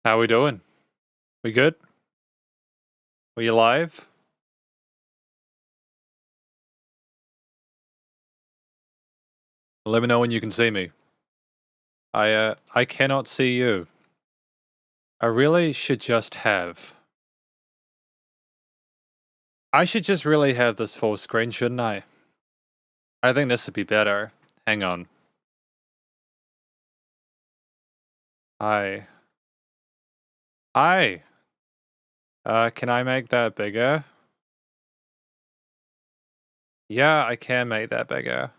How we doing? We good? We live? Let me know when you can see me. I cannot see you. I really should just have. I should just really have this full screen, shouldn't I? I think this would be better. Hang on. Hi. Hi. Can I make that bigger? Yeah, I can make that bigger.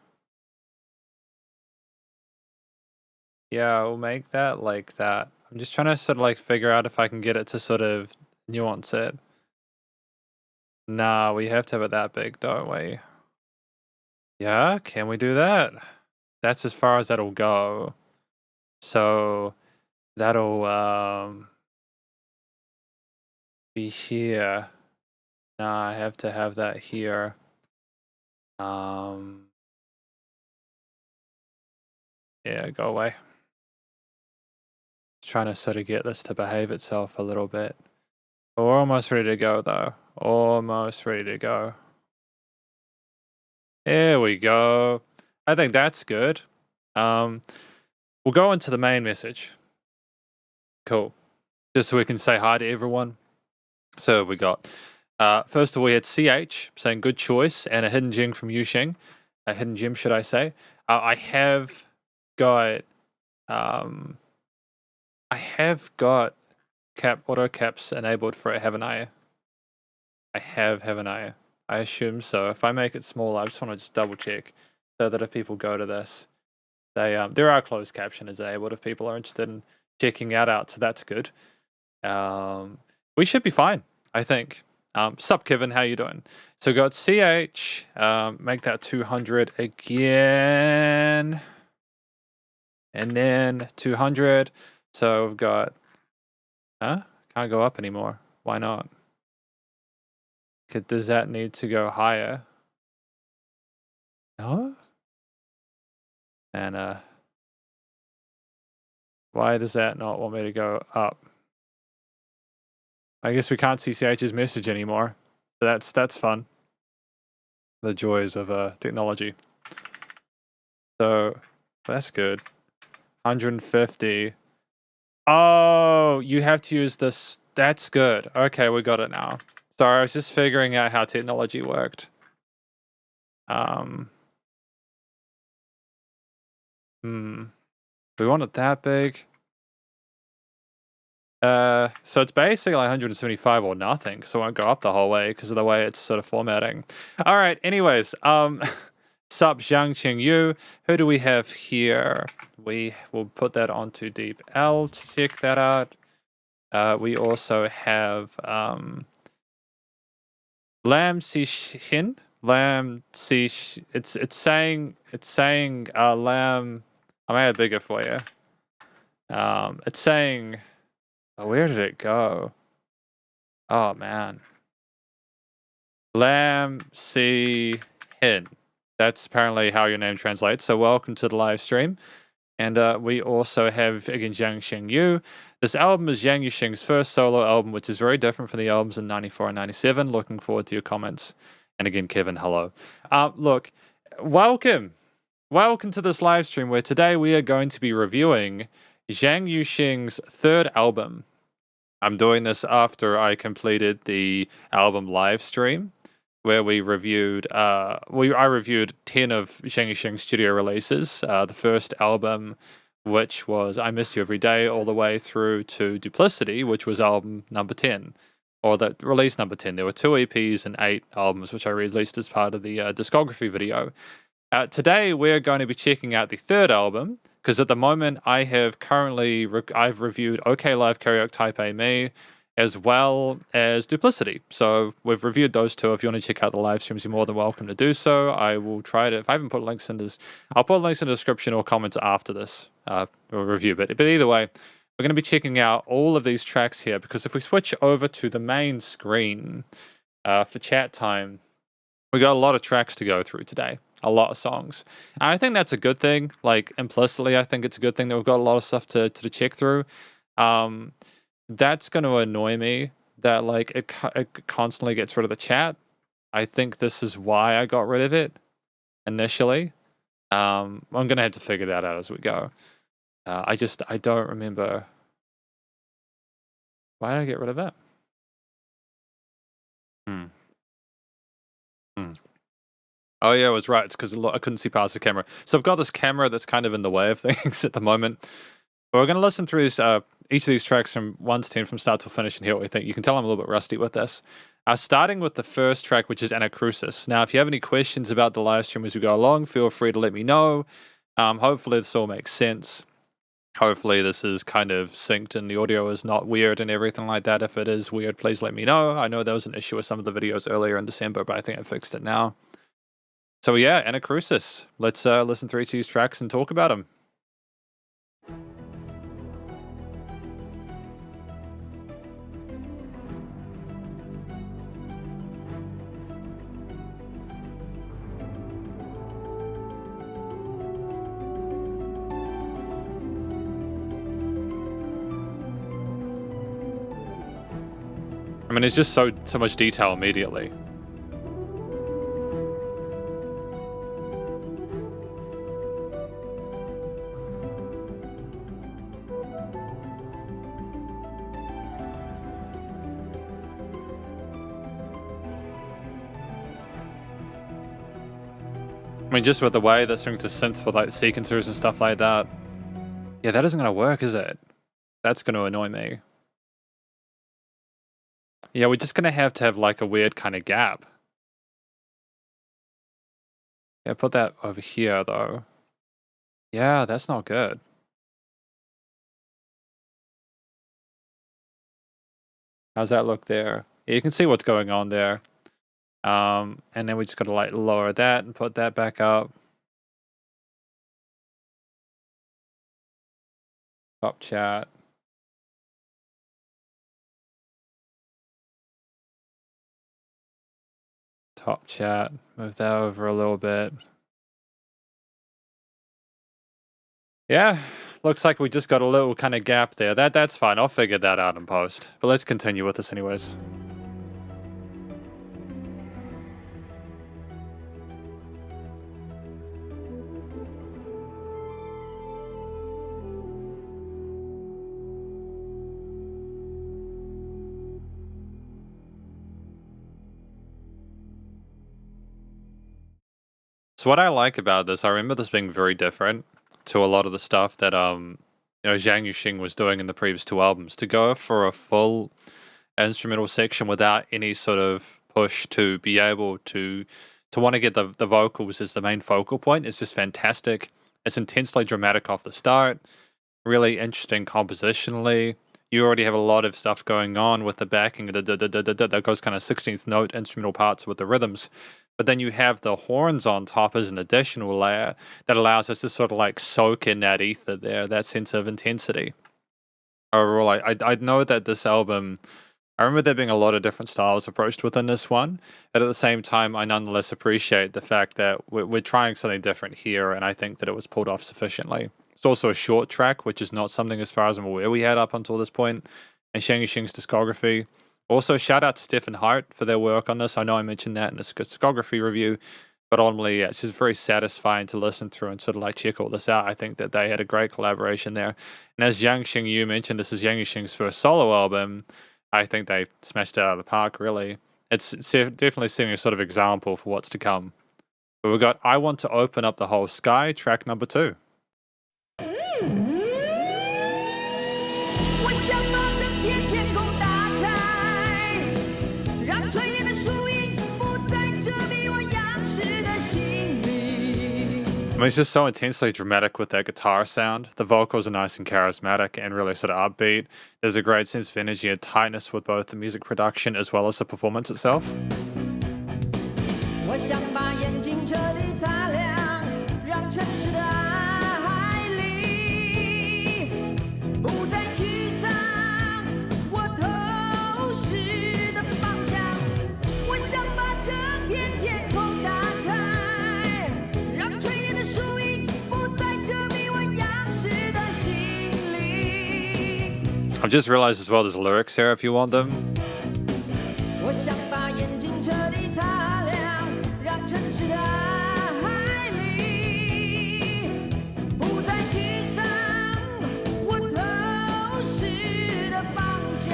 Yeah, I'll make that like that. I'm just trying to sort of like figure out if I can get it to sort of nuance it. Nah, we have to have it that big, don't we? Yeah, can we do that? That's as far as that'll go. So that'll be here. Nah, I have to have that here. Yeah, go away. Trying to sort of get this to behave itself a little bit. We're almost ready to go though. Almost ready to go. There we go. I think that's good. We'll go into the main message. Cool. Just so we can say hi to everyone. So we got first of all, we had CH saying good choice and a hidden gem from Yu Sheng. A hidden gem, should I say. I have got auto caps enabled for it, haven't I? I have, haven't I? I assume so. If I make it smaller, I just want to just double check so that if people go to this, they there are closed caption enabled if people are interested in checking that out, so that's good. We should be fine, I think. Sup, Kevin, how you doing? So we got CH, make that 200 again. And then 200. So we've got, can't go up anymore. Why not? Does that need to go higher? No? And why does that not want me to go up? I guess we can't see CH's message anymore. So that's fun. The joys of technology. So that's good. 150. Oh, you have to use this. That's good. Okay, we got it now. Sorry, I was just figuring out how technology worked. We want it that big. So it's basically like 175 or nothing, so it won't go up the whole way because of the way it's sort of formatting. All right, anyways, sup Zhang Yu. Who do we have here? We will put that onto Deep L to check that out. We also have Lam Si Shin. Lam Si. It's saying Lam. I made it bigger for you. It's saying. Oh, where did it go? Oh man. Lam Si Hin. That's apparently how your name translates. So welcome to the live stream. And we also have, again, Zhang Yu. This album is Zhang Yu Sheng's first solo album, which is very different from the albums in 94 and 97. Looking forward to your comments. And again, Kevin, hello. Look, welcome. Welcome to this live stream where today we are going to be reviewing Zhang Yu Sheng's third album. I'm doing this after I completed the album live stream, where we reviewed. I reviewed 10 of Zhang Yu Sheng's studio releases. The first album, which was "I Miss You Every Day," all the way through to "Duplicity," which was album number 10, or the release number 10. There were 2 EPs and 8 albums, which I released as part of the discography video. Today, we're going to be checking out the third album, because at the moment, I have currently I've reviewed OK Live Karaoke Type A Me, as well as Duplicity. So we've reviewed those 2. If you want to check out the live streams, you're more than welcome to do so. I will try to, if I haven't put links in this, I'll put links in the description or comments after this review. But either way, we're going to be checking out all of these tracks here, because if we switch over to the main screen for chat time, we got a lot of tracks to go through today. A lot of songs. And I think that's a good thing. Like, implicitly, I think it's a good thing that we've got a lot of stuff to check through. that's going to annoy me that like it constantly gets rid of the chat. I think this is why I got rid of it initially. I'm going to have to figure that out as we go. I don't remember. Why did I get rid of that? Oh yeah, I was right. It's because I couldn't see past the camera. So I've got this camera that's kind of in the way of things at the moment. But we're going to listen through each of these tracks from 1 to 10 from start to finish and hear what we think. You can tell I'm a little bit rusty with this. Starting with the first track, which is Anacrusis. Now, if you have any questions about the live stream as we go along, feel free to let me know. Hopefully this all makes sense. Hopefully this is kind of synced and the audio is not weird and everything like that. If it is weird, please let me know. I know there was an issue with some of the videos earlier in December, but I think I fixed it now. So yeah, Anacrusis. Let's listen through each of these tracks and talk about them. I mean, it's just so much detail immediately. I mean, just with the way that strings to synth with like sequencers and stuff like that. Yeah, that isn't going to work, is it? That's going to annoy me. Yeah, we're just going to have like a weird kind of gap. Yeah, put that over here though. Yeah, that's not good. How's that look there? Yeah, you can see what's going on there. And then we just got to like lower that and put that back up. Top chat. Top chat. Move that over a little bit. Yeah, looks like we just got a little kind of gap there. That's fine. I'll figure that out in post. But let's continue with this anyways. So what I like about this, I remember this being very different to a lot of the stuff that Zhang Yu Sheng was doing in the previous 2 albums. To go for a full instrumental section without any sort of push to be able to want to get the vocals as the main focal point is just fantastic. It's intensely dramatic off the start, really interesting compositionally. You already have a lot of stuff going on with the backing, that goes kind of 16th note instrumental parts with the rhythms. But then you have the horns on top as an additional layer that allows us to sort of like soak in that ether there, that sense of intensity. Overall, I know that this album, I remember there being a lot of different styles approached within this one, but at the same time, I nonetheless appreciate the fact that we're trying something different here, and I think that it was pulled off sufficiently. It's also a short track, which is not something, as far as I'm aware, we had up until this point in Zhang Yu Sheng's discography. Also, shout out to Stefan Hart for their work on this. I know I mentioned that in the discography review, but ultimately, yeah, it's just very satisfying to listen through and sort of like check all this out. I think that they had a great collaboration there. And as Zhang Sheng Yu mentioned, this is Zhang Yu Sheng's first solo album. I think they smashed it out of the park, really. It's definitely setting a sort of example for what's to come. But we've got I Want to Open Up the Whole Sky, track number 2. I mean, it's just so intensely dramatic with that guitar sound. The vocals are nice and charismatic and really sort of upbeat. There's a great sense of energy and tightness with both the music production as well as the performance itself. I'm just realized as well there's lyrics here if you want them. 我想把眼睛彻底擦亮，让城市的海里不再沮丧，我透视的方向。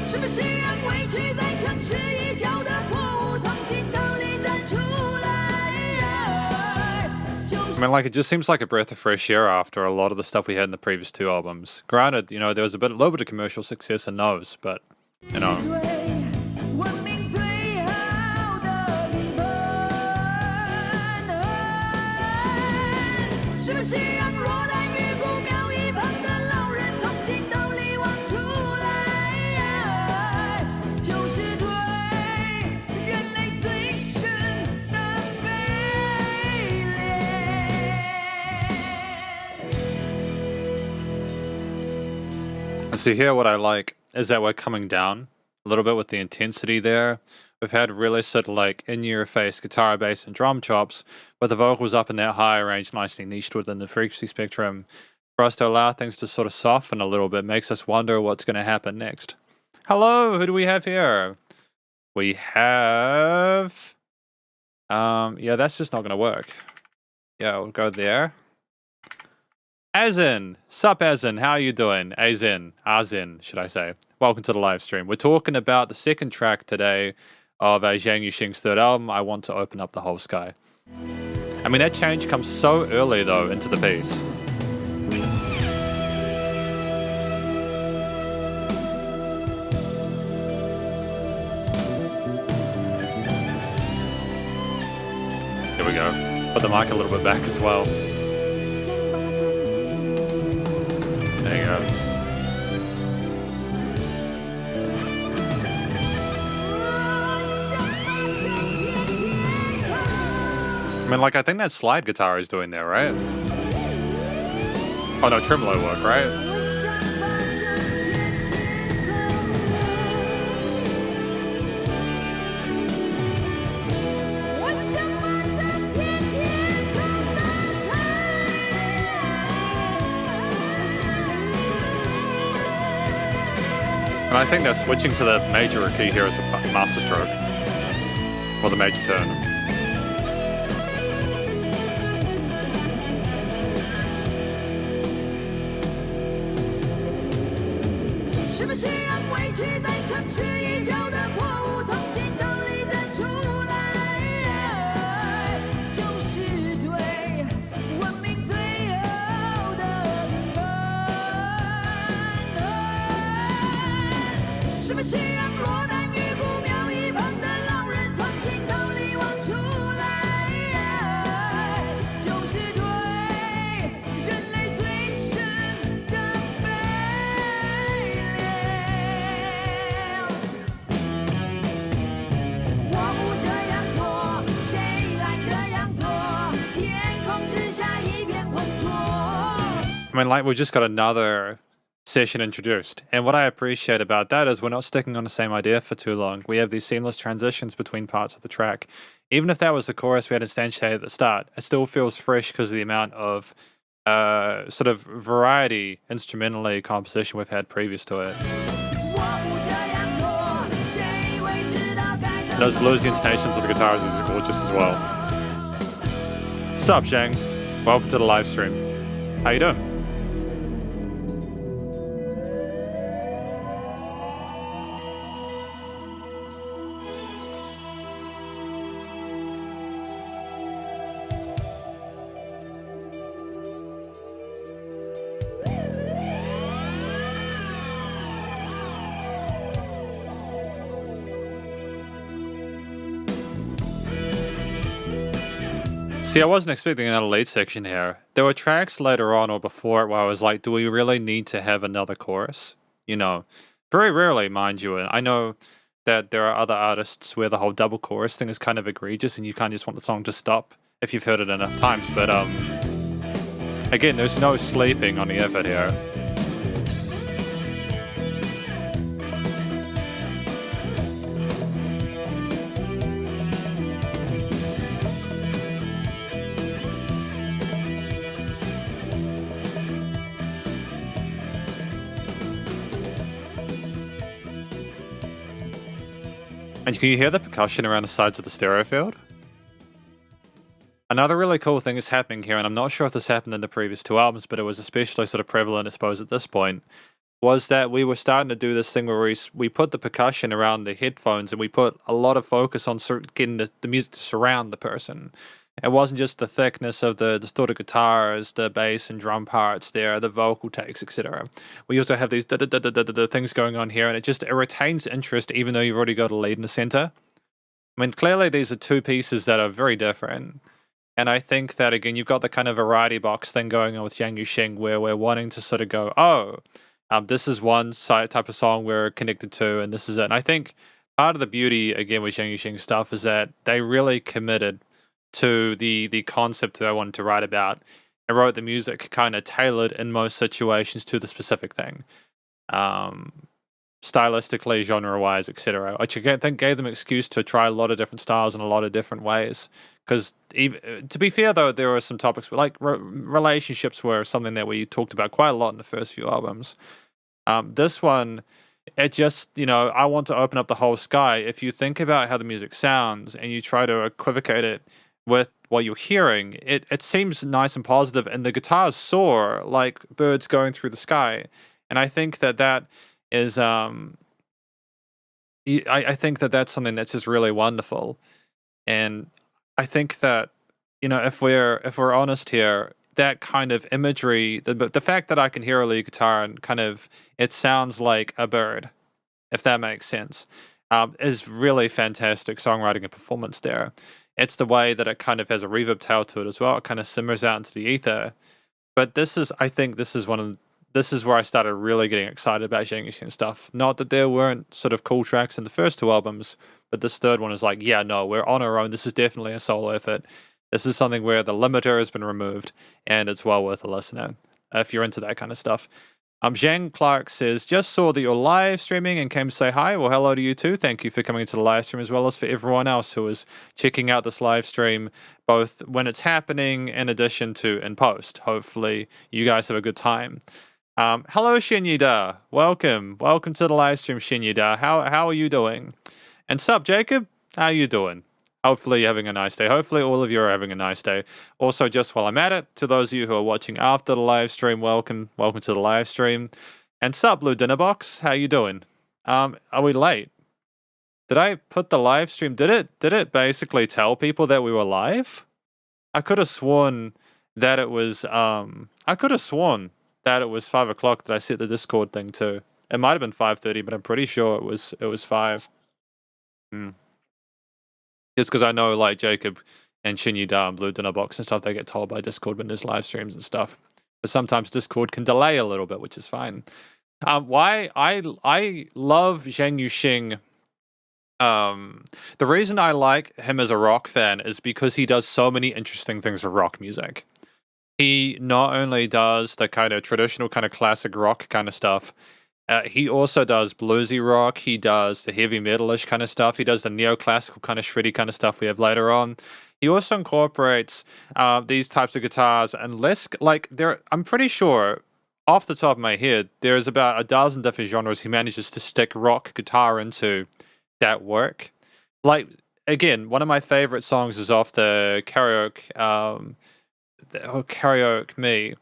是不是让委屈在城市一角的破屋从尽头里站出来？ I mean, like, it just seems like a breath of fresh air after a lot of the stuff we had in the previous two albums. Granted, you know, there was a little bit of commercial success in those, but, you know. See here, what I like is that we're coming down a little bit with the intensity there. We've had really sort of like in-your-face guitar, bass, and drum chops, but the vocals up in that higher range, nicely niched within the frequency spectrum. For us to allow things to sort of soften a little bit makes us wonder what's going to happen next. Hello, who do we have here? We have... yeah, that's just not going to work. Yeah, we'll go there. Azin, sup Azin, how are you doing? Azin, should I say. Welcome to the live stream. We're talking about the second track today of Zhang Yu Sheng's third album, I Want to Open Up the Whole Sky. I mean, that change comes so early, though, into the piece. Here we go. Put the mic a little bit back as well. There you go. I mean, like, I think that slide guitar is doing there, right? Oh no, tremolo work, right? And I think they're switching to the major key here as the master stroke. Or the major turn. I mean, like, we just got another session introduced. And what I appreciate about that is we're not sticking on the same idea for too long. We have these seamless transitions between parts of the track. Even if that was the chorus we had instantiated at the start, it still feels fresh because of the amount of sort of variety, instrumentally, composition we've had previous to it. Those bluesy intonations of the guitars is gorgeous as well. Sup, Zhang? Welcome to the live stream. How you doing? See, I wasn't expecting another lead section here. There were tracks later on or before it where I was like, do we really need to have another chorus? You know, very rarely, mind you. And I know that there are other artists where the whole double chorus thing is kind of egregious and you kind of just want the song to stop if you've heard it enough times. But again, there's no sleeping on the effort here. And can you hear the percussion around the sides of the stereo field? Another really cool thing is happening here, and I'm not sure if this happened in the previous two albums, but it was especially sort of prevalent, I suppose, at this point, was that we were starting to do this thing where we put the percussion around the headphones and we put a lot of focus on getting the music to surround the person. It wasn't just the thickness of the distorted guitars, the bass and drum parts there, the vocal takes, etc. We also have these things going on here, and it retains interest even though you've already got a lead in the center. I mean, clearly these are two pieces that are very different. And I think that, again, you've got the kind of variety box thing going on with Zhang Yu Sheng where we're wanting to sort of go, this is one type of song we're connected to, and this is it. And I think part of the beauty, again, with Zhang Yu Sheng stuff is that they really committed to the concept that I wanted to write about and wrote the music kind of tailored in most situations to the specific thing. Stylistically, genre-wise, etc. Which I think gave them excuse to try a lot of different styles in a lot of different ways. Because, to be fair, though, there were some topics, like relationships were something that we talked about quite a lot in the first few albums. This one, it just, I want to open up the whole sky. If you think about how the music sounds and you try to equivocate it with what you're hearing, it seems nice and positive, and the guitars soar like birds going through the sky. And I think that is, I think that's something that's just really wonderful. And I think that, if we're honest here, that kind of imagery, the fact that I can hear a lead guitar and kind of it sounds like a bird, if that makes sense, is really fantastic songwriting and performance there. It's the way that it kind of has a reverb tail to it as well. It kind of simmers out into the ether. But I think this is where I started really getting excited about Zhang Yu Sheng stuff. Not that there weren't sort of cool tracks in the first two albums, but this third one is like, yeah, no, we're on our own. This is definitely a solo effort. This is something where the limiter has been removed, and it's well worth a listen if you're into that kind of stuff. Zhang Clark says, just saw that you're live streaming and came to say hi. Well, hello to you too. Thank you for coming into the live stream, as well as for everyone else who is checking out this live stream, both when it's happening in addition to in post. Hopefully you guys have a good time. Hello, Shinyida. Welcome to the live stream, Shinyida. How are you doing? And sup, Jacob? How are you doing? Hopefully you're having a nice day. Hopefully all of you are having a nice day. Also, just while I'm at it, to those of you who are watching after the live stream, welcome to the live stream. And sup, Blue Dinner Box? How you doing? Are we late? Did I put the live stream? Did it basically tell people that we were live? I could have sworn that it was 5 o'clock that I set the Discord thing to. It might have been 5:30, but I'm pretty sure it was 5. Just because I know, like, Jacob and Shinyuda and Blue Dinner Box and stuff, they get told by Discord when there's live streams and stuff. But sometimes Discord can delay a little bit, which is fine. Why I love Zhang Yu Sheng. The reason I like him as a rock fan is because he does so many interesting things with rock music. He not only does the kind of traditional kind of classic rock kind of stuff, he also does bluesy rock, he does the heavy metalish kind of stuff, he does the neoclassical kind of shreddy kind of stuff we have later on. He also incorporates these types of guitars, and I'm pretty sure, off the top of my head, there's about a dozen different genres he manages to stick rock guitar into that work. Like, again, one of my favorite songs is off the Karaoke Me,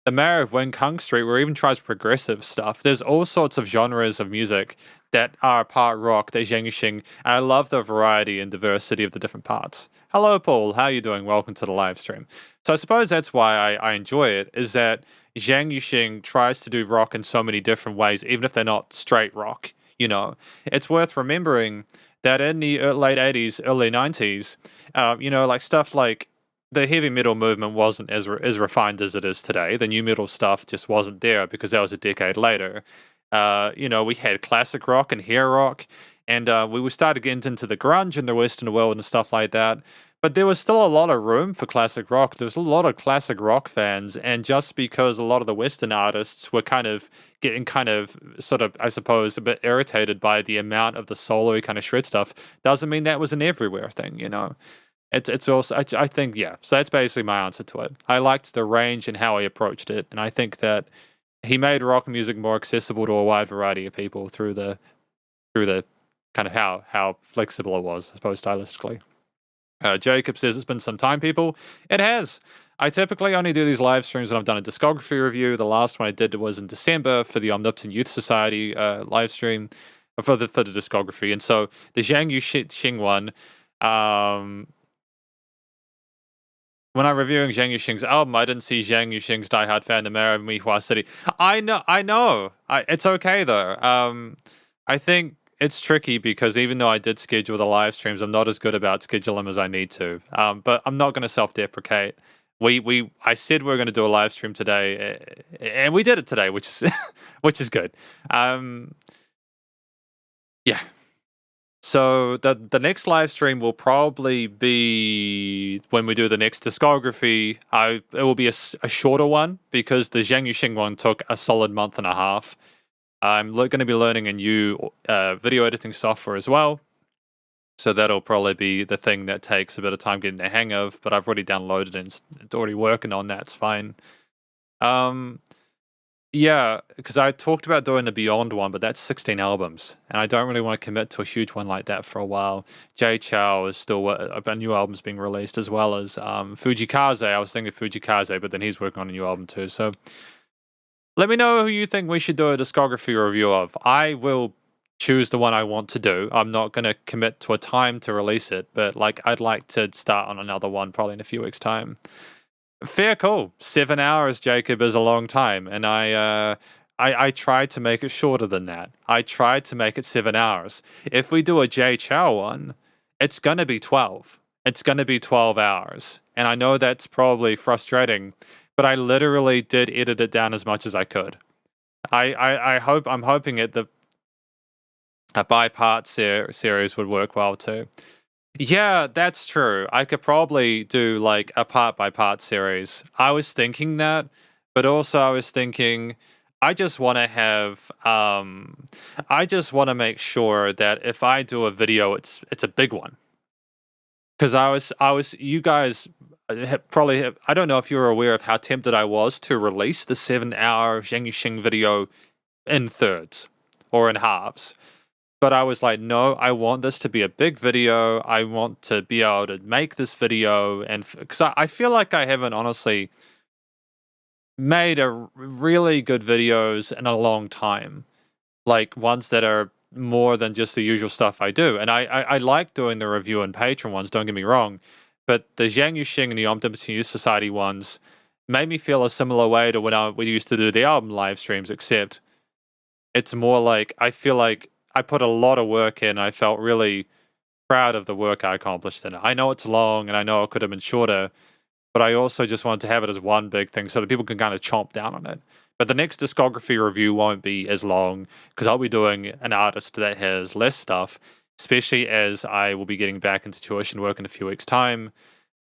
the Mayor of Wing Kung Street, where he even tries progressive stuff. There's all sorts of genres of music that are part rock, that Zhang Yu Sheng, and I love the variety and diversity of the different parts. Hello, Paul. How are you doing? Welcome to the live stream. So I suppose that's why I enjoy it, is that Zhang Yu Sheng tries to do rock in so many different ways, even if they're not straight rock. It's worth remembering that in the late 80s, early 90s, like stuff like the heavy metal movement wasn't as refined as it is today. The new metal stuff just wasn't there because that was a decade later. We had classic rock and hair rock, and we were starting to get into the grunge in the Western world and stuff like that. But there was still a lot of room for classic rock. There was a lot of classic rock fans, and just because a lot of the Western artists were kind of getting sort of, I suppose, a bit irritated by the amount of the solo kind of shred stuff, doesn't mean that was an everywhere thing, It's also, I think, yeah. So that's basically my answer to it. I liked the range and how he approached it, and I think that he made rock music more accessible to a wide variety of people through the kind of how flexible it was, I suppose, stylistically. Jacob says it's been some time, people. It has. I typically only do these live streams when I've done a discography review. The last one I did was in December for the Omnipotent Youth Society live stream for the discography. And so the Zhang Yu Sheng one, when I'm reviewing Zhang Yu Sheng's album, I didn't see Zhang Yu Sheng's Die Hard fan, the mayor of Mihua City. I know. It's okay though. I think it's tricky because even though I did schedule the live streams, I'm not as good about scheduling them as I need to. But I'm not going to self-deprecate. I said we were going to do a live stream today, and we did it today, which is which is good. Yeah. So the next live stream will probably be when we do the next discography. It will be a shorter one because the Zhang Yu Sheng one took a solid month and a half. I'm going to be learning a new video editing software as well. So that'll probably be the thing that takes a bit of time getting the hang of, but I've already downloaded it and it's already working on that. It's fine. Yeah, because I talked about doing the Beyond one, but that's 16 albums, and I don't really want to commit to a huge one like that for a while. Jay Chow is still a new album's being released, as well as Fujikaze. I was thinking Fujikaze, but then he's working on a new album too. So let me know who you think we should do a discography review of. I will choose the one I want to do. I'm not going to commit to a time to release it, but I'd like to start on another one probably in a few weeks' time. Fair call. 7 hours, Jacob, is a long time, and I tried to make it shorter than that. I tried to make it 7 hours. If we do a Jay Chow one, it's gonna be 12. It's gonna be 12 hours, and I know that's probably frustrating, but I literally did edit it down as much as I could. I'm hoping a by-part series would work well too. Yeah, that's true. I could probably do a part-by-part series. I was thinking that, but also I was thinking I just want to have I just want to make sure that if I do a video, it's a big one. Because you guys probably I don't know if you're aware of how tempted I was to release the 7-hour Zhang Yu Sheng video in thirds or in halves. But I was like, no, I want this to be a big video. I want to be able to make this video. And because I feel like I haven't honestly made really good videos in a long time. Like ones that are more than just the usual stuff I do. And I like doing the review and Patreon ones, don't get me wrong. But the Zhang Yu Sheng and the Omnipotent Youth Society ones made me feel a similar way to when we used to do the album live streams, except it's more like I feel like I put a lot of work in. I felt really proud of the work I accomplished in it. I know it's long and I know it could have been shorter, but I also just wanted to have it as one big thing so that people can kind of chomp down on it. But the next discography review won't be as long because I'll be doing an artist that has less stuff, especially as I will be getting back into tuition work in a few weeks' time.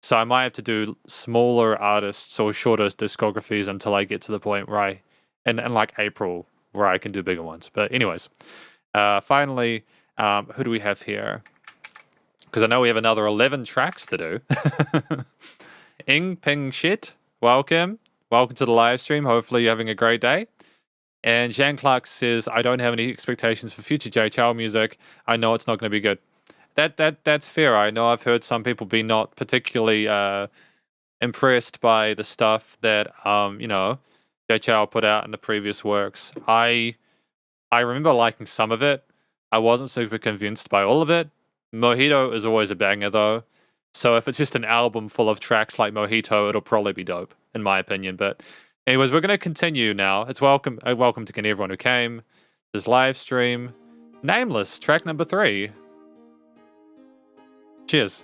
So I might have to do smaller artists or shorter discographies until I get to the point where in April, where I can do bigger ones. But anyways. Finally, who do we have here? Because I know we have another 11 tracks to do. Ing Ping Shit, welcome. Welcome to the live stream. Hopefully you're having a great day. And Jean Clark says, I don't have any expectations for future Jay Chow music. I know it's not going to be good. That's fair. I know I've heard some people be not particularly impressed by the stuff that Jay Chow put out in the previous works. I remember liking some of it. I wasn't super convinced by all of it. Mojito is always a banger though. So if it's just an album full of tracks like Mojito, it'll probably be dope, in my opinion. But anyways, we're going to continue now. It's welcome to everyone who came. This live stream. Nameless, track number 3. Cheers.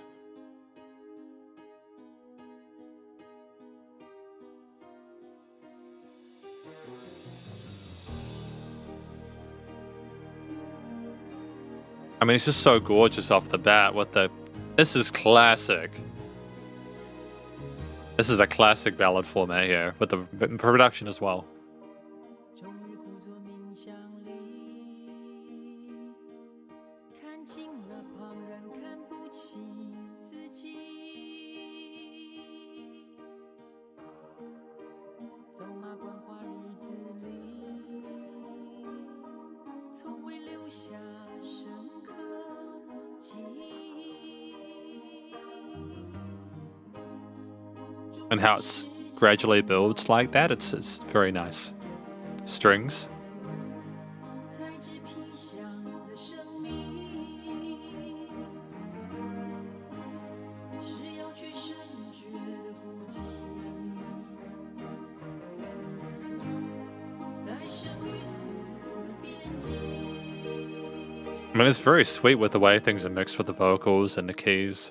I mean, it's just so gorgeous off the bat. This is classic. This is a classic ballad format here, with the production as well. And how it's gradually builds like that, it's very nice. Strings. I mean, it's very sweet with the way things are mixed with the vocals and the keys.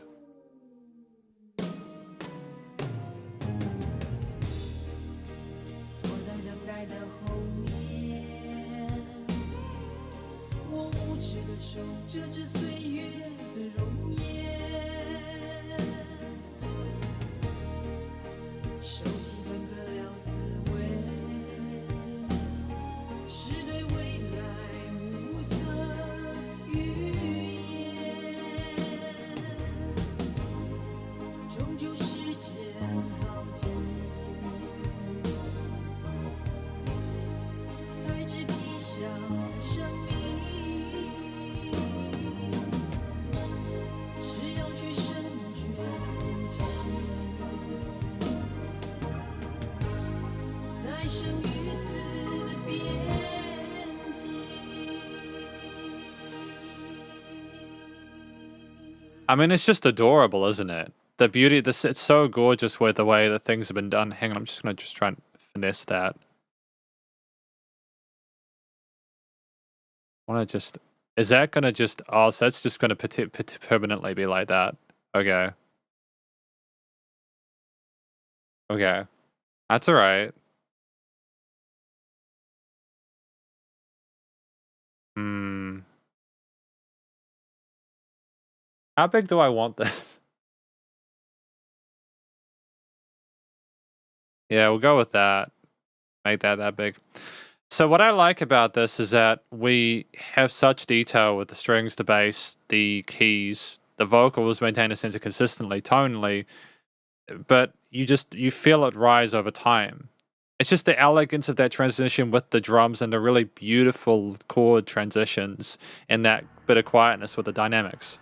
I mean, it's just adorable, isn't it? The beauty, it's so gorgeous with the way that things have been done. Hang on, I'm just gonna try and finesse that. Is that gonna just, oh, so that's just gonna permanently be like that. Okay. Okay. That's alright. How big do I want this? Yeah, we'll go with that. Make that big. So what I like about this is that we have such detail with the strings, the bass, the keys, the vocals maintain a sense of consistently, tonally, but you feel it rise over time. It's just the elegance of that transition with the drums and the really beautiful chord transitions and that bit of quietness with the dynamics.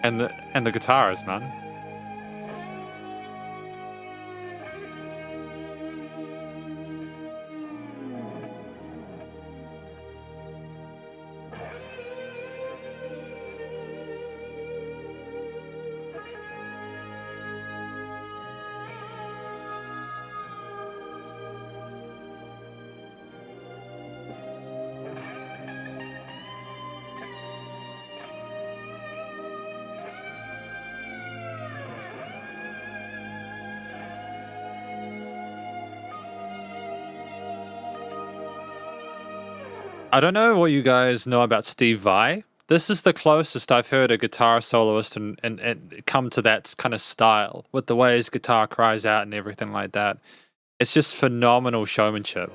And the guitars, man. I don't know what you guys know about Steve Vai. This is the closest I've heard a guitar soloist and come to that kind of style with the way his guitar cries out and everything like that. It's just phenomenal showmanship.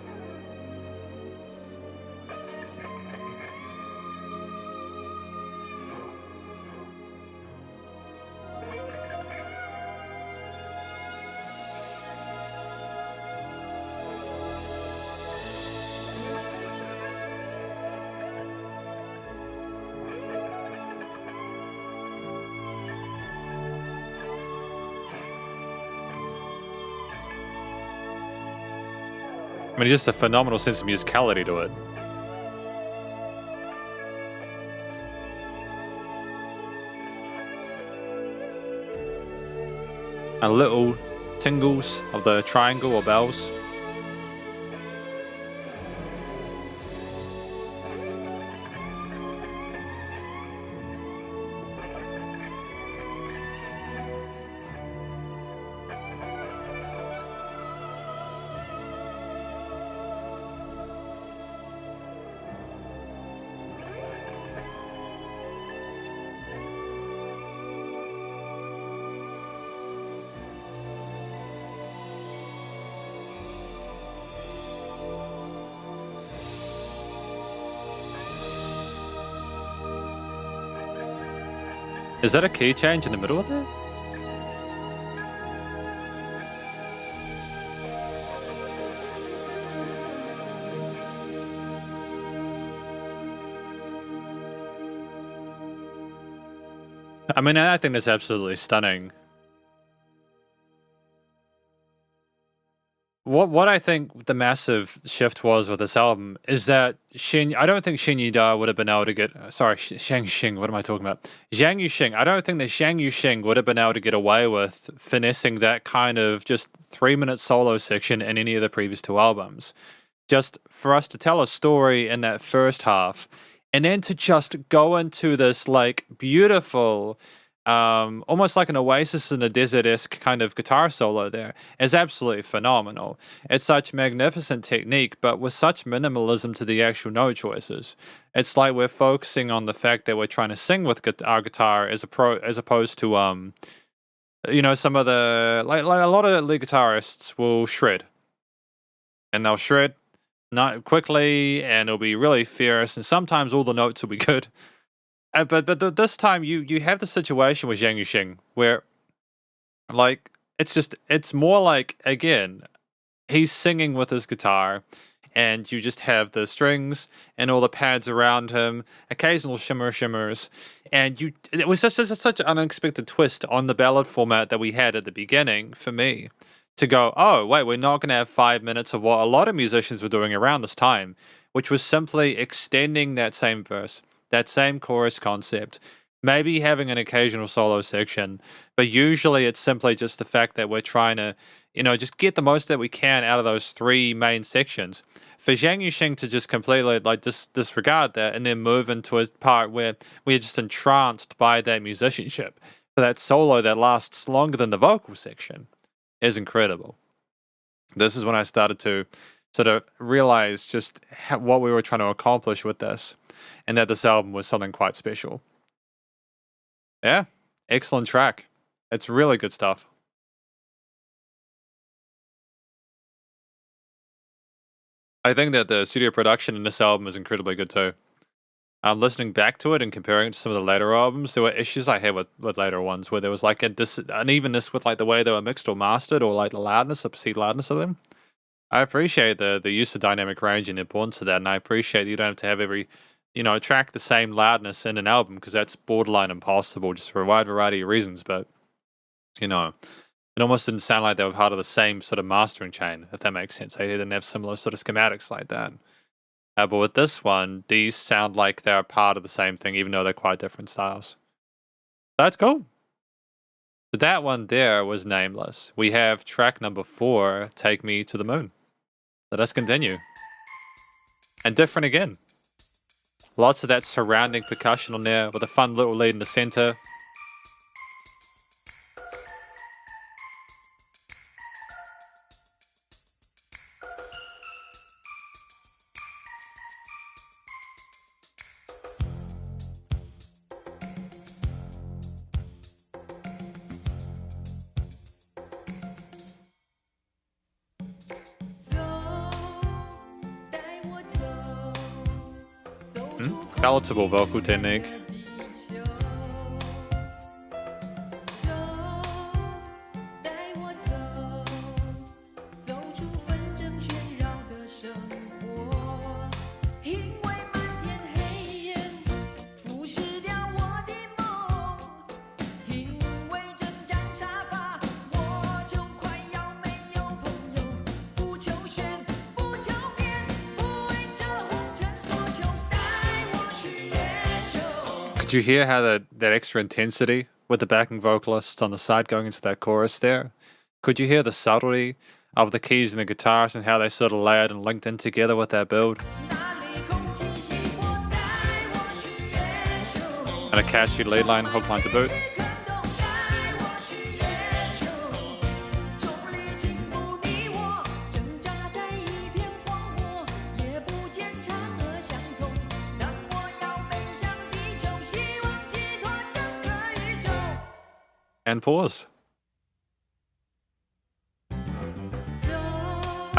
I mean, just a phenomenal sense of musicality to it. And little tingles of the triangle or bells. Is that a key change in the middle of it? I mean, I think that's absolutely stunning. What I think the massive shift was with this album is that I don't think Shin Yida would have been able to get, Shang Xing, what am I talking about? Zhang Yu Sheng. I don't think that Zhang Yu Sheng would have been able to get away with finessing that kind of just 3-minute solo section in any of the previous 2 albums. Just for us to tell a story in that first half, and then to just go into this like beautiful, almost like an oasis in a desert-esque kind of guitar solo there is absolutely phenomenal. It's such magnificent technique, but with such minimalism to the actual note choices. It's like we're focusing on the fact that we're trying to sing with our guitar as opposed to some of the like a lot of lead guitarists will shred, and they'll shred not quickly, and it'll be really fierce, and sometimes all the notes will be good. But this time you have the situation with Zhang Yu Sheng where, like, it's more like, again, he's singing with his guitar, and you just have the strings and all the pads around him, occasional shimmers, and it was just such an unexpected twist on the ballad format that we had at the beginning for me. To go, oh, wait, we're not going to have 5 minutes of what a lot of musicians were doing around this time, which was simply extending that same verse, that same chorus concept, maybe having an occasional solo section, but usually it's simply just the fact that we're trying to, just get the most that we can out of those 3 main sections. For Zhang Yu Sheng to just completely disregard that and then move into a part where we're just entranced by that musicianship, for that solo that lasts longer than the vocal section, is incredible. This is when I started to sort of realize just what we were trying to accomplish with this, and that this album was something quite special. Yeah, excellent track. It's really good stuff. I think that the studio production in this album is incredibly good too. Listening back to it and comparing it to some of the later albums, there were issues I had with later ones where there was like an unevenness with like the way they were mixed or mastered, or like the perceived loudness of them. I appreciate the use of dynamic range and the importance of that, and I appreciate you don't have to have every track the same loudness in an album, because that's borderline impossible just for a wide variety of reasons. But it almost didn't sound like they were part of the same sort of mastering chain, if that makes sense. They didn't have similar sort of schematics like that. But with this one, these sound like they're part of the same thing, even though they're quite different styles. That's cool. So that one there was Nameless. We have track number 4, Take Me to the Moon. Let us continue. And different again. Lots of that surrounding percussion on there with a fun little lead in the center. Palatable vocal technique. Did you hear how that extra intensity with the backing vocalists on the side going into that chorus there? Could you hear the subtlety of the keys and the guitars and how they sort of layered and linked in together with that build? And a catchy lead line, hook line to boot. And pause. I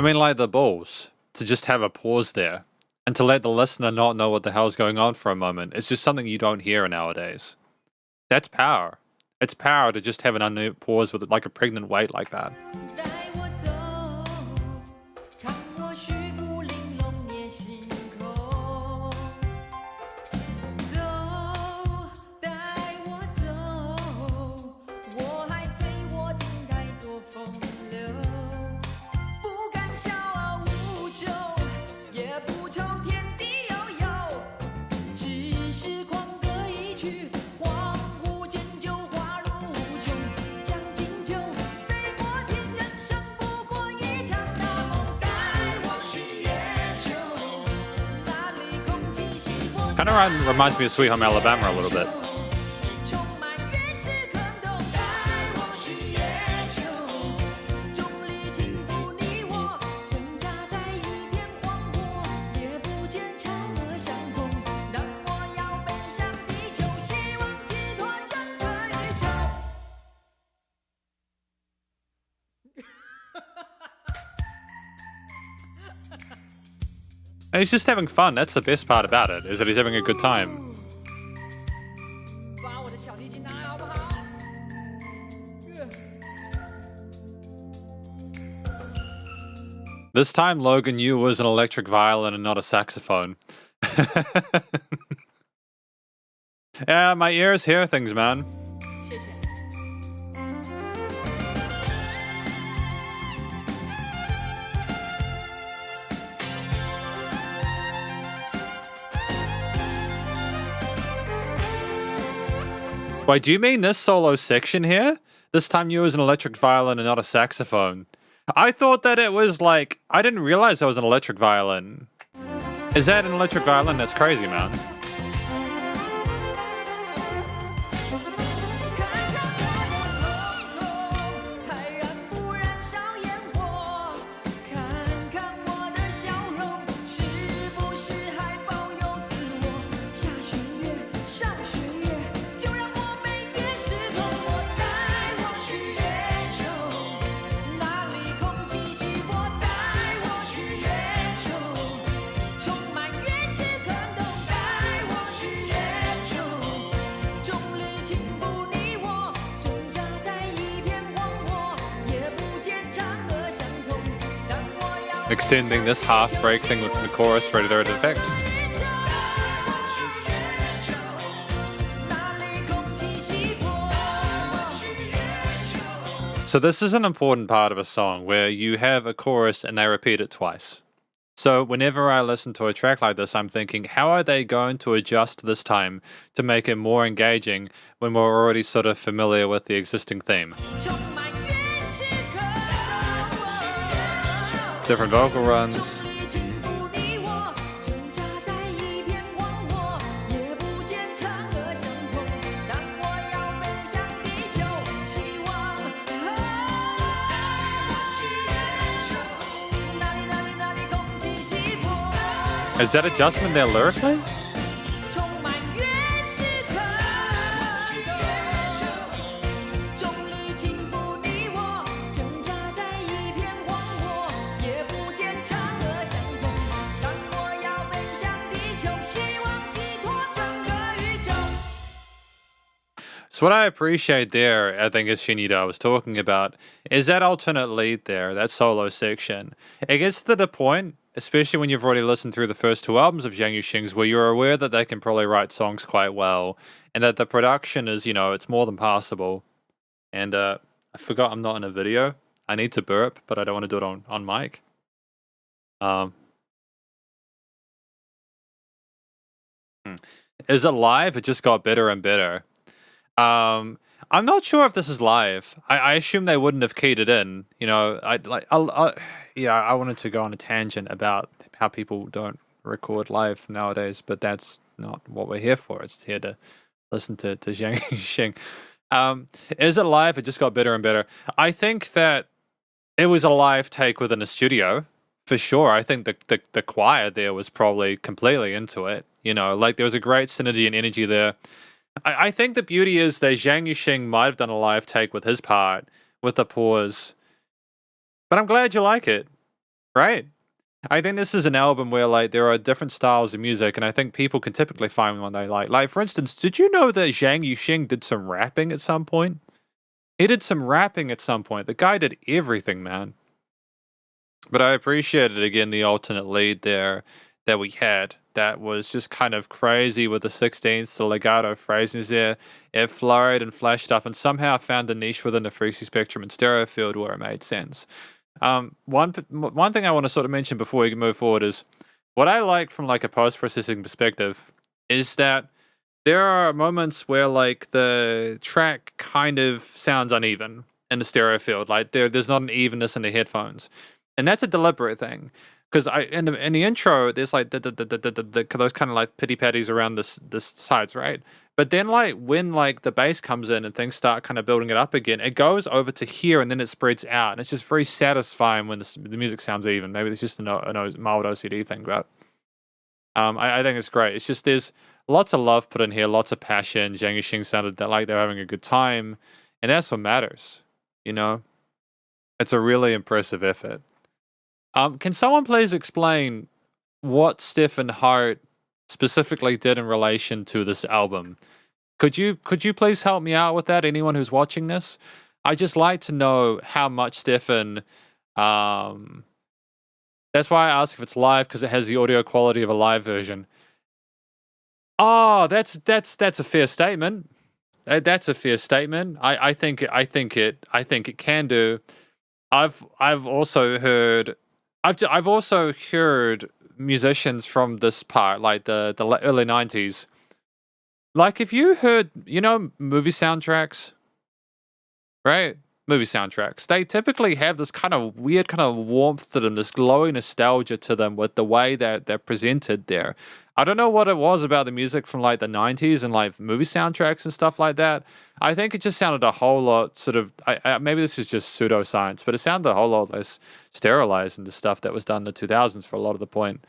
mean, like, the balls to just have a pause there and to let the listener not know what the hell's going on for a moment. It's just something you don't hear nowadays. That's power. It's power to just have an pause with like a pregnant wait like that. Kind of reminds me of Sweet Home Alabama a little bit. 充满原始坑洞，带我去月球，重力轻抚你我，挣扎在一片荒漠，也不见嫦娥相逢。当我要奔向地球，希望寄托整个宇宙。And he's just having fun. That's the best part about it, is that he's having a good time. 把我的小提琴拿来好不好？ This time, Logan Yu was an electric violin and not a saxophone. Yeah, my ears hear things, man. 谢谢。 Wait, do you mean this solo section here? This time you was an electric violin and not a saxophone. I thought that it was like... I didn't realize that was an electric violin. Is that an electric violin? That's crazy, man. 'Extending this half-break thing with the chorus for their effect. So this is an important part of a song where you have a chorus and they repeat it twice. So whenever I listen to a track like this, I'm thinking, how are they going to adjust this time to make it more engaging when we're already sort of familiar with the existing theme? Different vocal runs. Is that adjustment there lyrically? So what I appreciate there, I think, is Shinida I was talking about, is that alternate lead there, that solo section. It gets to the point, especially when you've already listened through the first two albums of Zhang Yu Sheng's, where you're aware that they can probably write songs quite well, and that the production is, you know, it's more than passable. And I forgot I'm not in a video. I need to burp, but I don't want to do it on mic. Is it live? It just got better and better. I'm not sure if this is live. I assume they wouldn't have keyed it in. You know, I wanted to go on a tangent about how people don't record live nowadays, but that's not what we're here for. It's here to listen to Zhang Yu Sheng. Is it live? It just got better and better. I think that it was a live take within a studio, for sure. I think the choir there was probably completely into it. You know, like there was a great synergy and energy there. I think the beauty is that Zhang Yu Sheng might have done a live take with his part, with the pause. But I'm glad you like it, right? I think this is an album where like there are different styles of music, and I think people can typically find one they like. Like, for instance, did you know that Zhang Yu Sheng did some rapping at some point? He did some rapping at some point. The guy did everything, man. But I appreciated, again, the alternate lead there that we had. That was just kind of crazy with the 16th, the legato phrasings there. It flurried and flashed up and somehow found a niche within the frequency spectrum and stereo field where it made sense. One thing I want to sort of mention before we move forward is what I like from like a post-processing perspective is that there are moments where like the track kind of sounds uneven in the stereo field. Like there's not an evenness in the headphones. And that's a deliberate thing. because in the intro there's like those kind of like pity patties around this sides, right? But then like when like the bass comes in and things start kind of building it up again, it goes over to here and then it spreads out, and it's just very satisfying when the music sounds even. Maybe it's just a mild OCD thing, but I think it's great. It's just there's lots of love put in here, lots of passion. Zhang Yu Sheng sounded like they're having a good time, and that's what matters. You know, it's a really impressive effort. Can someone please explain what Stefan Hart specifically did in relation to this album? Could you please help me out with that? Anyone who's watching this, I just like to know how much Stefan. That's why I ask if it's live, because it has the audio quality of a live version. Oh, that's a fair statement. That's a fair statement. I think it can do. I've also heard musicians from this part, like the early 90s. Like if you heard, movie soundtracks, right? Movie soundtracks, they typically have this kind of weird kind of warmth to them, this glowing nostalgia to them with the way that they're presented there. I don't know what it was about the music from like the 90s and like movie soundtracks and stuff like that. I think it just sounded a whole lot sort of, maybe this is just pseudoscience, but it sounded a whole lot less sterilized than the stuff that was done in the 2000s for a lot of the point.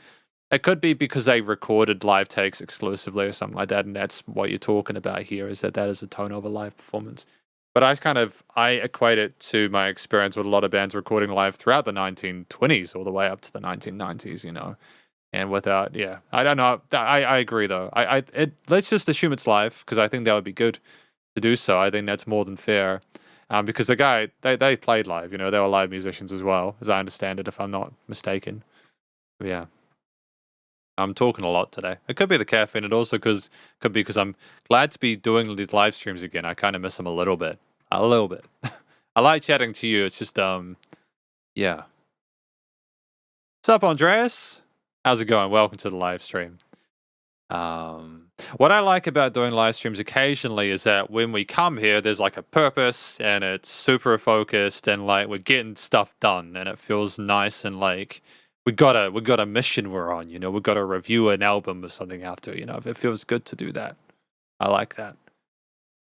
It could be because they recorded live takes exclusively or something like that, and that's what you're talking about here, is that is a tone of a live performance. But I equate it to my experience with a lot of bands recording live throughout the 1920s all the way up to the 1990s, And without, I don't know. I agree though. Let's just assume it's live, because I think that would be good to do so. I think that's more than fair, because the guy they played live. They were live musicians as well, as I understand it, if I'm not mistaken. But yeah, I'm talking a lot today. It could be the caffeine. It also could be because I'm glad to be doing these live streams again. I kind of miss them a little bit. I like chatting to you. It's just yeah. What's up, Andreas? How's it going? Welcome to the live stream. What I like about doing live streams occasionally is that when we come here, there's like a purpose, and it's super focused, and like we're getting stuff done, and it feels nice, and like we got a mission we're on. We've got to review an album or something after. It feels good to do that. I like that.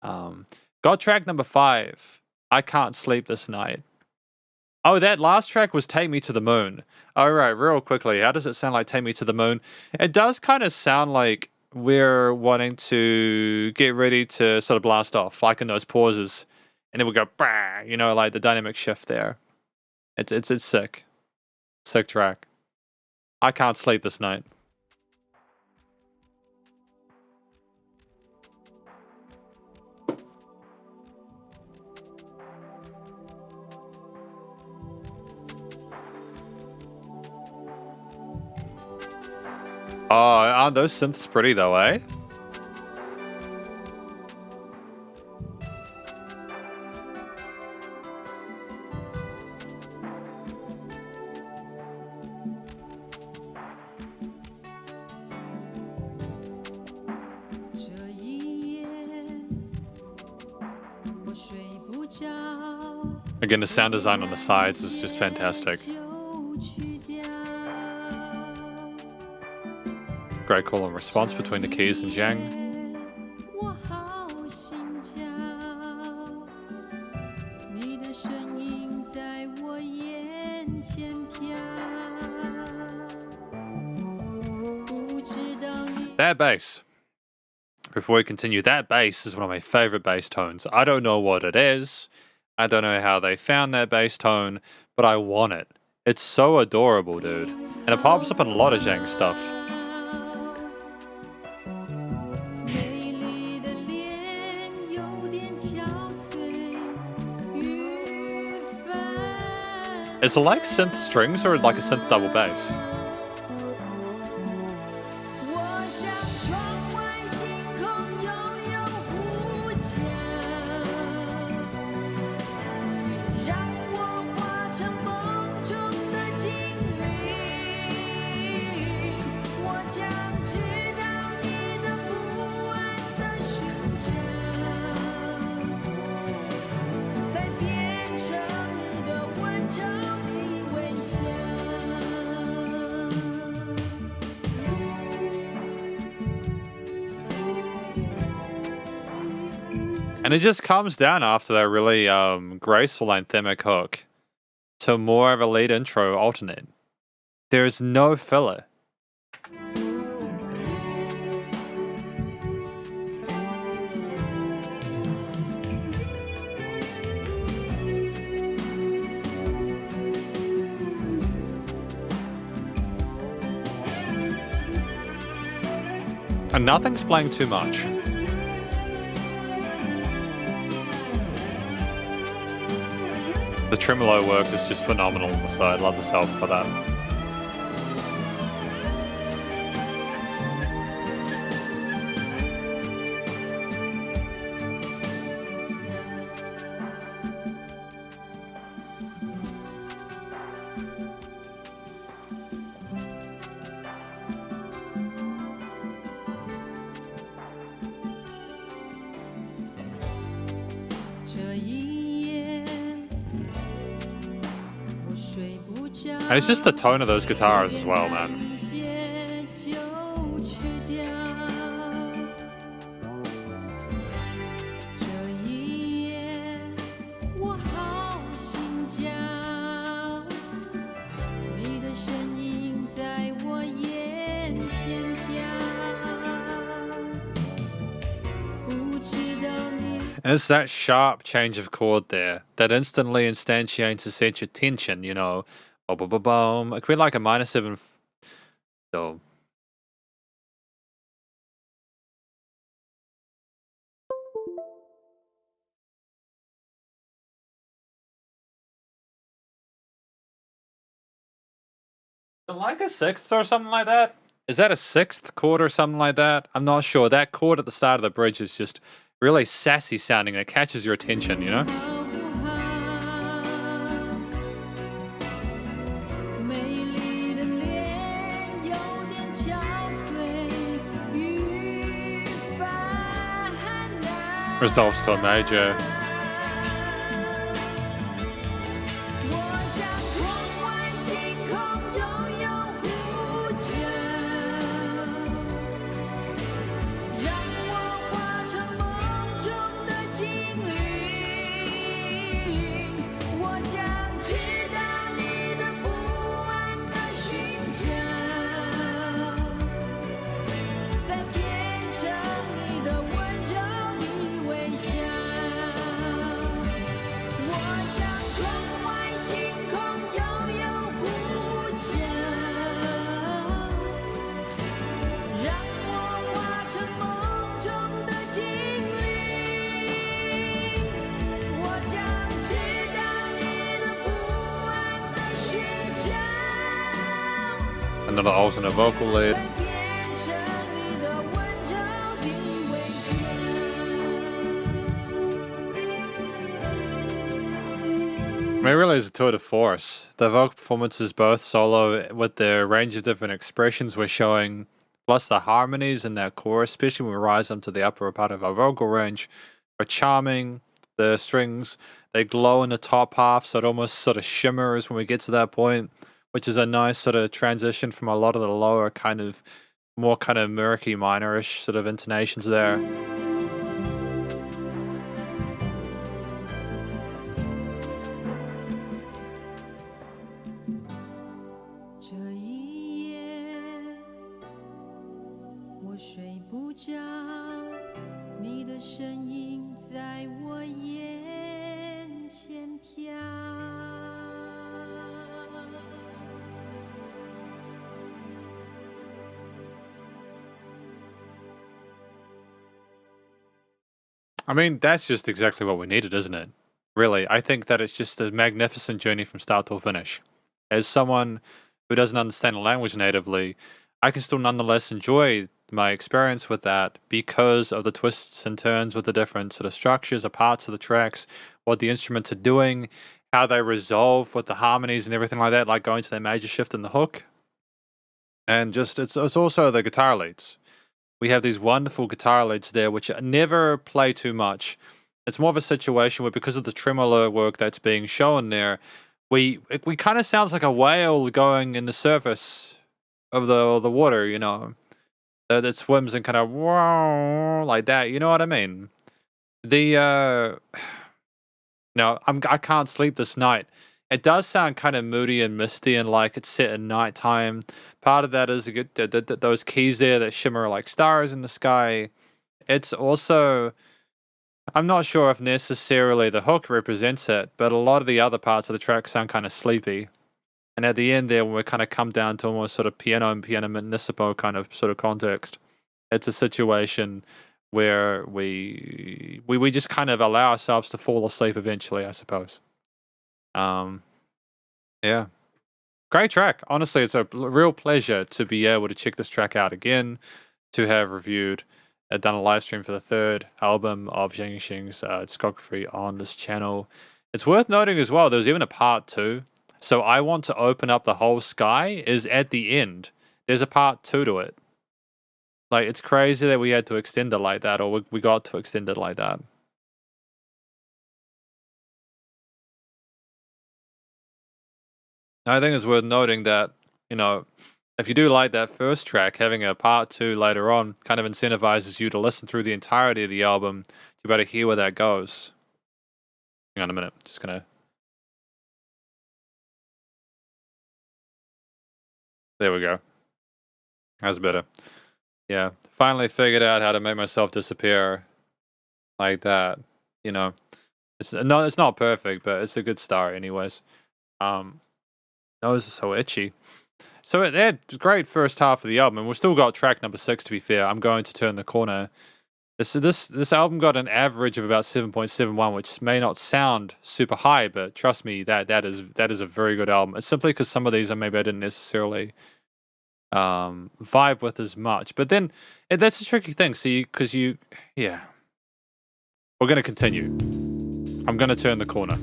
Got track number 5. I Can't Sleep This Night. Oh, that last track was Take Me to the Moon. All right, real quickly, how does it sound like Take Me to the Moon? It does kind of sound like we're wanting to get ready to sort of blast off, like in those pauses, and then we go, bah, like the dynamic shift there. It's sick. Sick track. I Can't Sleep This Night. Oh, aren't those synths pretty though, eh? Again, the sound design on the sides is just fantastic. Great call and response between the keys and Zhang. That bass. Before we continue, that bass is one of my favorite bass tones. I don't know what it is. I don't know how they found that bass tone, but I want it. It's so adorable, dude. And it pops up in a lot of Zhang stuff. Is it like synth strings or like a synth double bass? And it just comes down after that really graceful anthemic hook to more of a lead intro alternate. There's no filler. And nothing's playing too much. The tremolo work is just phenomenal on the side. Love this album for that. And it's just the tone of those guitars as well, man. And it's that sharp change of chord there that instantly instantiates a sense of tension, you know. Boom. It could be like a minor 7. So. Like a 6th or something like that? Is that a 6th chord or something like that? I'm not sure. That chord at the start of the bridge is just really sassy sounding. It catches your attention, you know? Resolves to a major. Another alternate vocal lead. It really is a tour de force. The vocal performances, both solo with the range of different expressions we're showing, plus the harmonies in that chorus, especially when we rise them to the upper part of our vocal range, are charming. The strings, they glow in the top half, so it almost sort of shimmers when we get to that point, which is a nice sort of transition from a lot of the lower kind of, more kind of murky minorish sort of intonations there. I mean, that's just exactly what we needed, isn't it? Really, I think that it's just a magnificent journey from start to finish. As someone who doesn't understand the language natively, I can still nonetheless enjoy my experience with that because of the twists and turns with the different sort of structures or parts of the tracks, what the instruments are doing, how they resolve with the harmonies and everything like that, like going to that major shift in the hook. And just, it's also the guitar leads. We have these wonderful guitar leads there, which never play too much. It's more of a situation where, because of the tremolo work that's being shown there, we kind of sounds like a whale going in the surface of the water, you know, that swims and kind of like that. You know what I mean? The no, I can't sleep this night. It does sound kind of moody and misty and like it's set at nighttime. Part of that is those keys there that shimmer like stars in the sky. It's also, I'm not sure if necessarily the hook represents it, but a lot of the other parts of the track sound kind of sleepy. And at the end there, when we kind of come down to almost sort of piano and piano municipal kind of sort of context, it's a situation where we just kind of allow ourselves to fall asleep eventually, I suppose. Yeah. Great track. Honestly, it's a real pleasure to be able to check this track out again, to have reviewed, done a live stream for the third album of Zhang Yu Sheng's discography on this channel. It's worth noting as well, there's even a part 2. So I Want to Open Up the Whole Sky is at the end. There's a part 2 to it. Like, it's crazy that we had to extend it like that, or we got to extend it like that. I think it's worth noting that, you know, if you do like that first track, having a part 2 later on kind of incentivizes you to listen through the entirety of the album to be able to hear where that goes. Hang on a minute, just gonna... There we go. That's better. Yeah, finally figured out how to make myself disappear like that. You know, it's not perfect, but it's a good start, anyways. Nose is so itchy. So it had great first half of the album, and we've still got track number 6. To be fair, I'm going to turn the corner. This album got an average of about 7.71, which may not sound super high, but trust me, that is a very good album. It's simply because some of these maybe I didn't necessarily vibe with as much. But then that's a tricky thing. See, because yeah, we're gonna continue. I'm gonna turn the corner.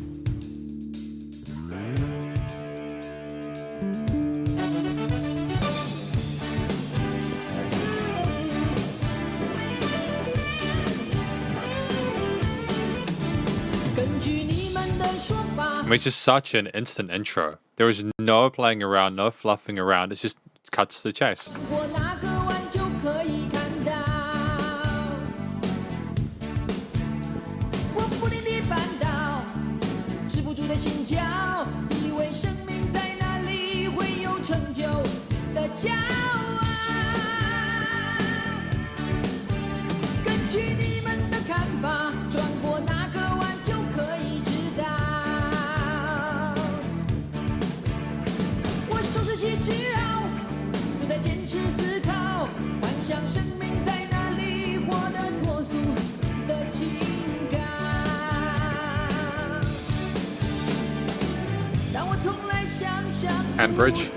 It's just such an instant intro. There is no playing around, no fluffing around. It's just cuts to the chase. And bridge.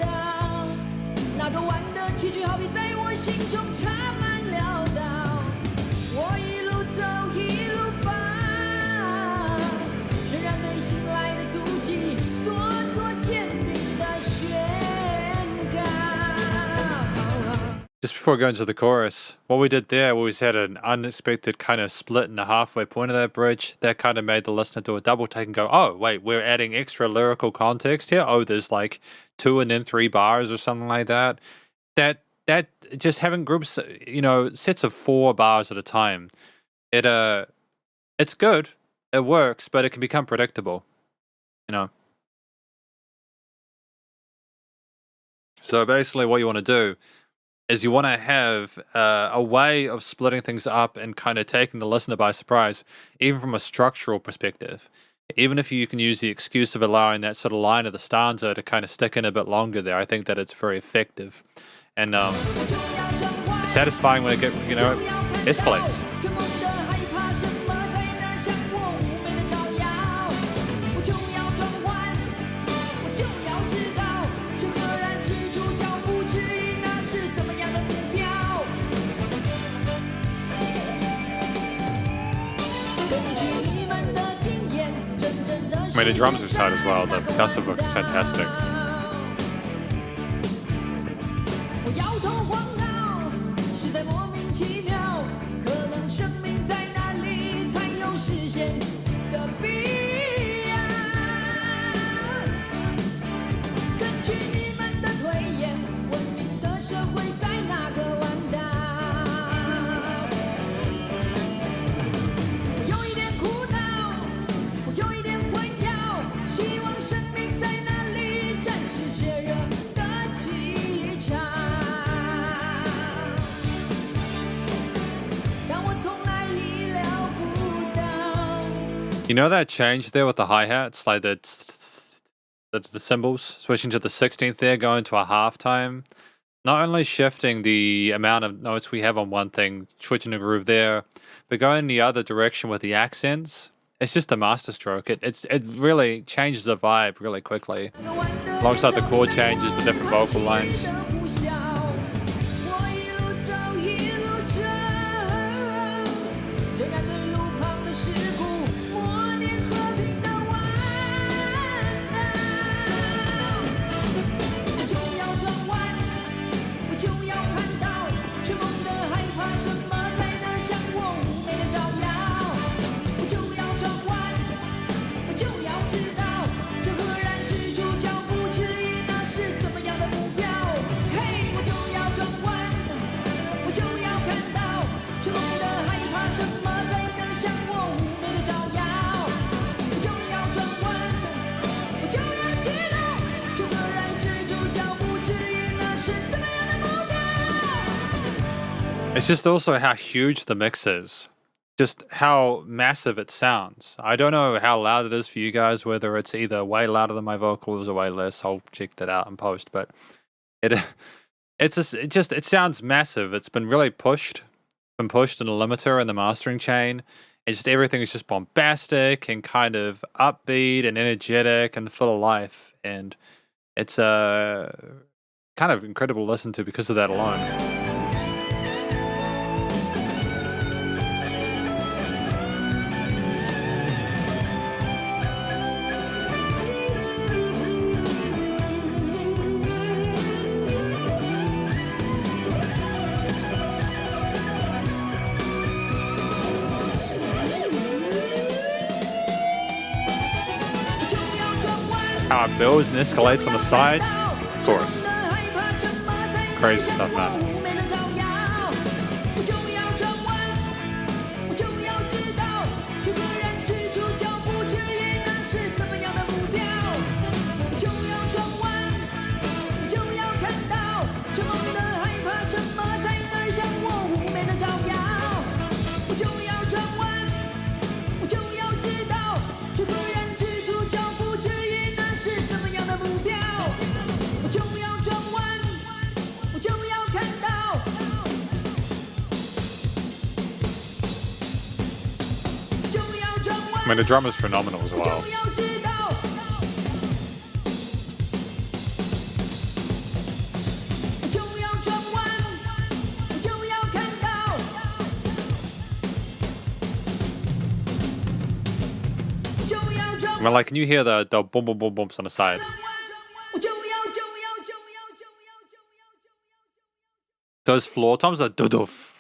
Just before going to the chorus, what we did there was had an unexpected kind of split in the halfway point of that bridge. That kind of made the listener do a double take and go, oh, wait, we're adding extra lyrical context here. Oh, there's like 2 and then 3 bars or something like that. That just having groups, you know, sets of 4 bars at a time. It's good. It works, but it can become predictable, you know. So basically what you want to do is you want to have a way of splitting things up and kind of taking the listener by surprise, even from a structural perspective. Even if you can use the excuse of allowing that sort of line of the stanza to kind of stick in a bit longer there, I think that it's very effective. And it's satisfying when it escalates. I mean, the drums are tight as well. The percussive work is fantastic. You know that change there with the hi-hats, like the cymbals switching to the 16th there, going to a halftime. Not only shifting the amount of notes we have on one thing, switching the groove there, but going the other direction with the accents. It's just a masterstroke. It really changes the vibe really quickly. Alongside the chord changes, the different vocal lines. It's just also how huge the mix is. Just how massive it sounds. I don't know how loud it is for you guys, whether it's either way louder than my vocals or way less. I'll check that out in post, but it it sounds massive. It's been really pushed. Been pushed in the limiter and the mastering chain. And just everything is just bombastic and kind of upbeat and energetic and full of life. And it's kind of incredible to listen to because of that alone. How it builds and escalates on the sides. Of course. Crazy stuff, man. I mean, the drummer's phenomenal as well. I mean, like, can you hear the boom, boom, boom, booms on the side? Those floor toms are doof.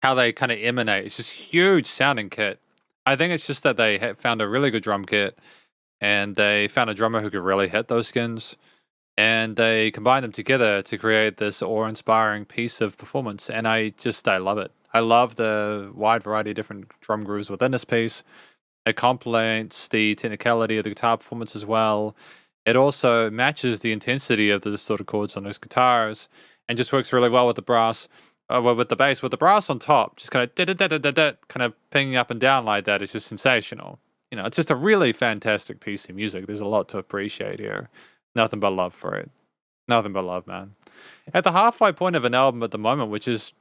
How they kind of emanate. It's just huge sounding kit. I think it's just that they found a really good drum kit and they found a drummer who could really hit those skins and they combined them together to create this awe-inspiring piece of performance. And I love it. I love the wide variety of different drum grooves within this piece. It complements the technicality of the guitar performance as well. It also matches the intensity of the distorted chords on those guitars and just works really well with the brass. With the bass, with the brass on top, just kind of pinging up and down like that is just sensational. You know, it's just a really fantastic piece of music. There's a lot to appreciate here. Nothing but love for it. Nothing but love, man. At the halfway point of an album at the moment, which is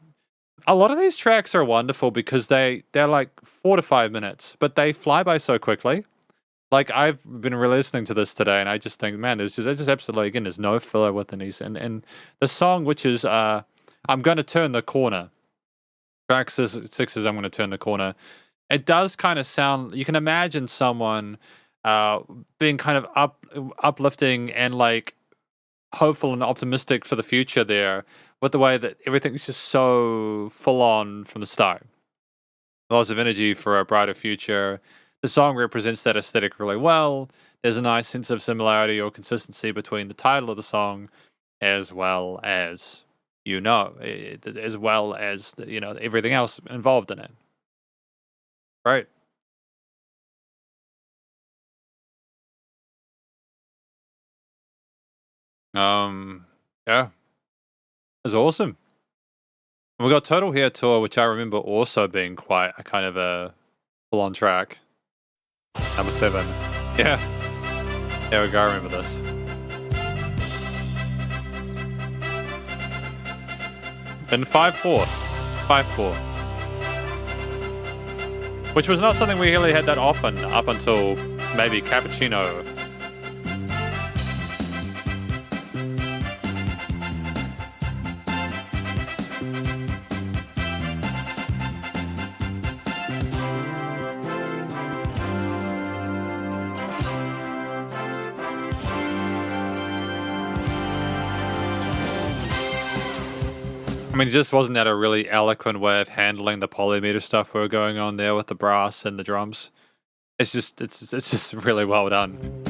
a lot of these tracks are wonderful because they're like 4 to 5 minutes, but they fly by so quickly. Like I've been re-listening to this today, and I just think, man, there's just absolutely again, there's no filler within these, and the song, which is I'm going to turn the corner. Track 6 is I'm going to turn the corner. It does kind of sound, you can imagine someone being kind of uplifting and like hopeful and optimistic for the future there with the way that everything's just so full on from the start. Lots of energy for a brighter future. The song represents that aesthetic really well. There's a nice sense of similarity or consistency between the title of the song as well as everything else involved in it. Right. Yeah. It's awesome. And we got Total Hair Tour, which I remember also being quite a kind of a full-on track. Number 7. Yeah. There we go, I remember this. Then 5-4. 5-4. Which was not something we really had that often up until maybe Cappuccino. I mean, it just wasn't that a really eloquent way of handling the polymeter stuff we were going on there with the brass and the drums. It's just really well done.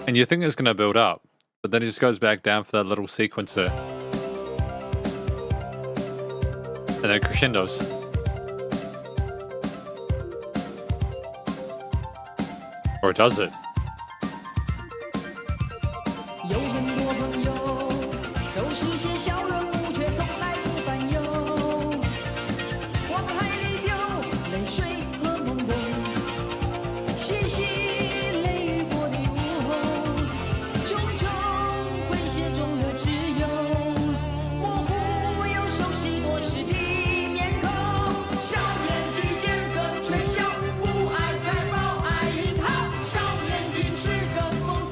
And you think it's going to build up, but then it just goes back down for that little sequencer. And then crescendos. Or does it?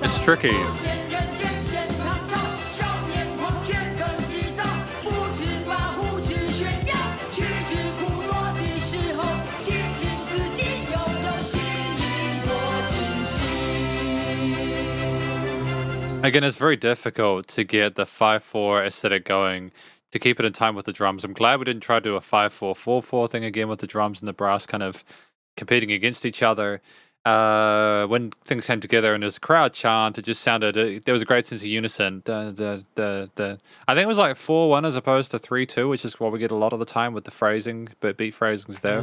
It's tricky. Again, it's very difficult to get the 5-4 aesthetic going, to keep it in time with the drums. I'm glad we didn't try to do a 5-4-4-4 thing again with the drums and the brass kind of competing against each other. When things came together and there's a crowd chant, it just sounded, there was a great sense of unison. I think it was like 4-1 as opposed to 3-2, which is what we get a lot of the time with the phrasing, but beat phrasings there.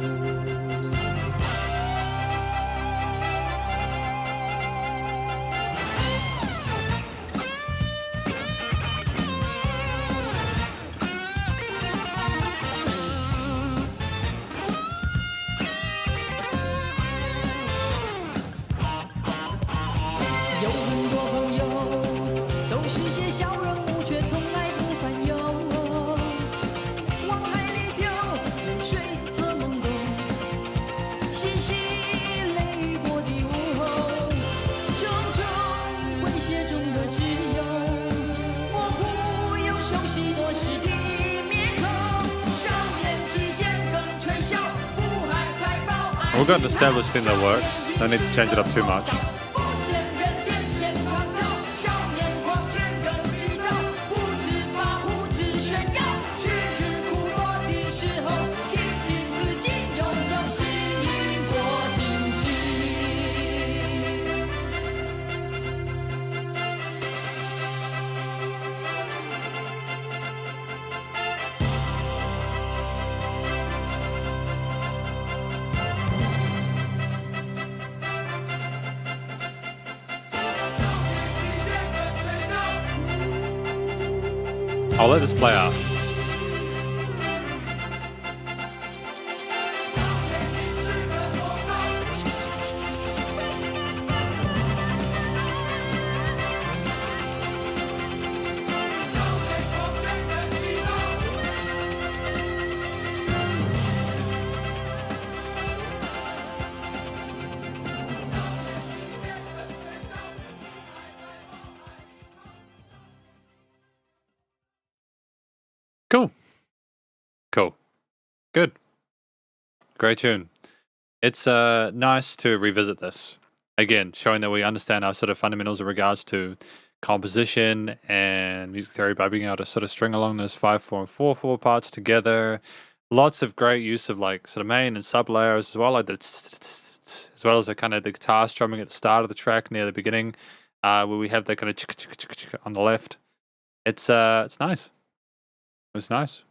We've got an established thing that works. No need to change it up too much. I'll let this play out. Cool. Good. Great tune. It's nice to revisit this. Again, showing that we understand our sort of fundamentals in regards to composition and music theory by being able to sort of string along those 5/4 and 4/4 parts together. Lots of great use of like sort of main and sub layers as well, like the as well as the kind of the guitar strumming at the start of the track near the beginning, where we have that kind of on the left. It's nice. It's nice.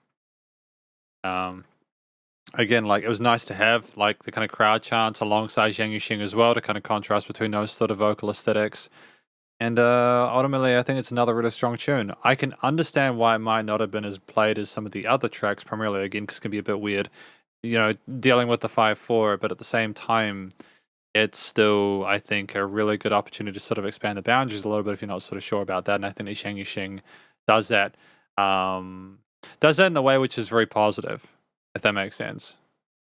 Again, like it was nice to have like the kind of crowd chants alongside Zhang Yu Sheng as well to kind of contrast between those sort of vocal aesthetics. And ultimately, I think it's another really strong tune. I can understand why it might not have been as played as some of the other tracks, primarily again because it can be a bit weird, dealing with the 5/4. But at the same time, it's still, I think, a really good opportunity to sort of expand the boundaries a little bit if you're not sort of sure about that. And I think that Zhang Yu Sheng does that. Does that in a way which is very positive, if that makes sense.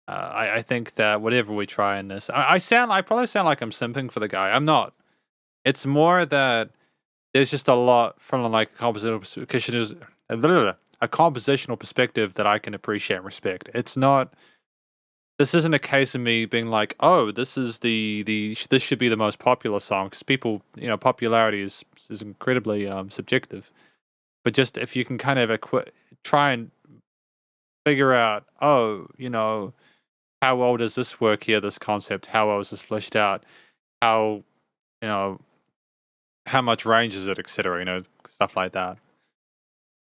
I think that whatever we try in this, I probably sound like I'm simping for the guy. I'm not. It's more that there's just a lot from like a compositional perspective that I can appreciate and respect. It's not. This isn't a case of me being like, oh, this is this should be the most popular song, because people, popularity is incredibly subjective. But just if you can kind of try and figure out, oh, how well does this work here, this concept? How well is this fleshed out? How much range is it, etc., stuff like that.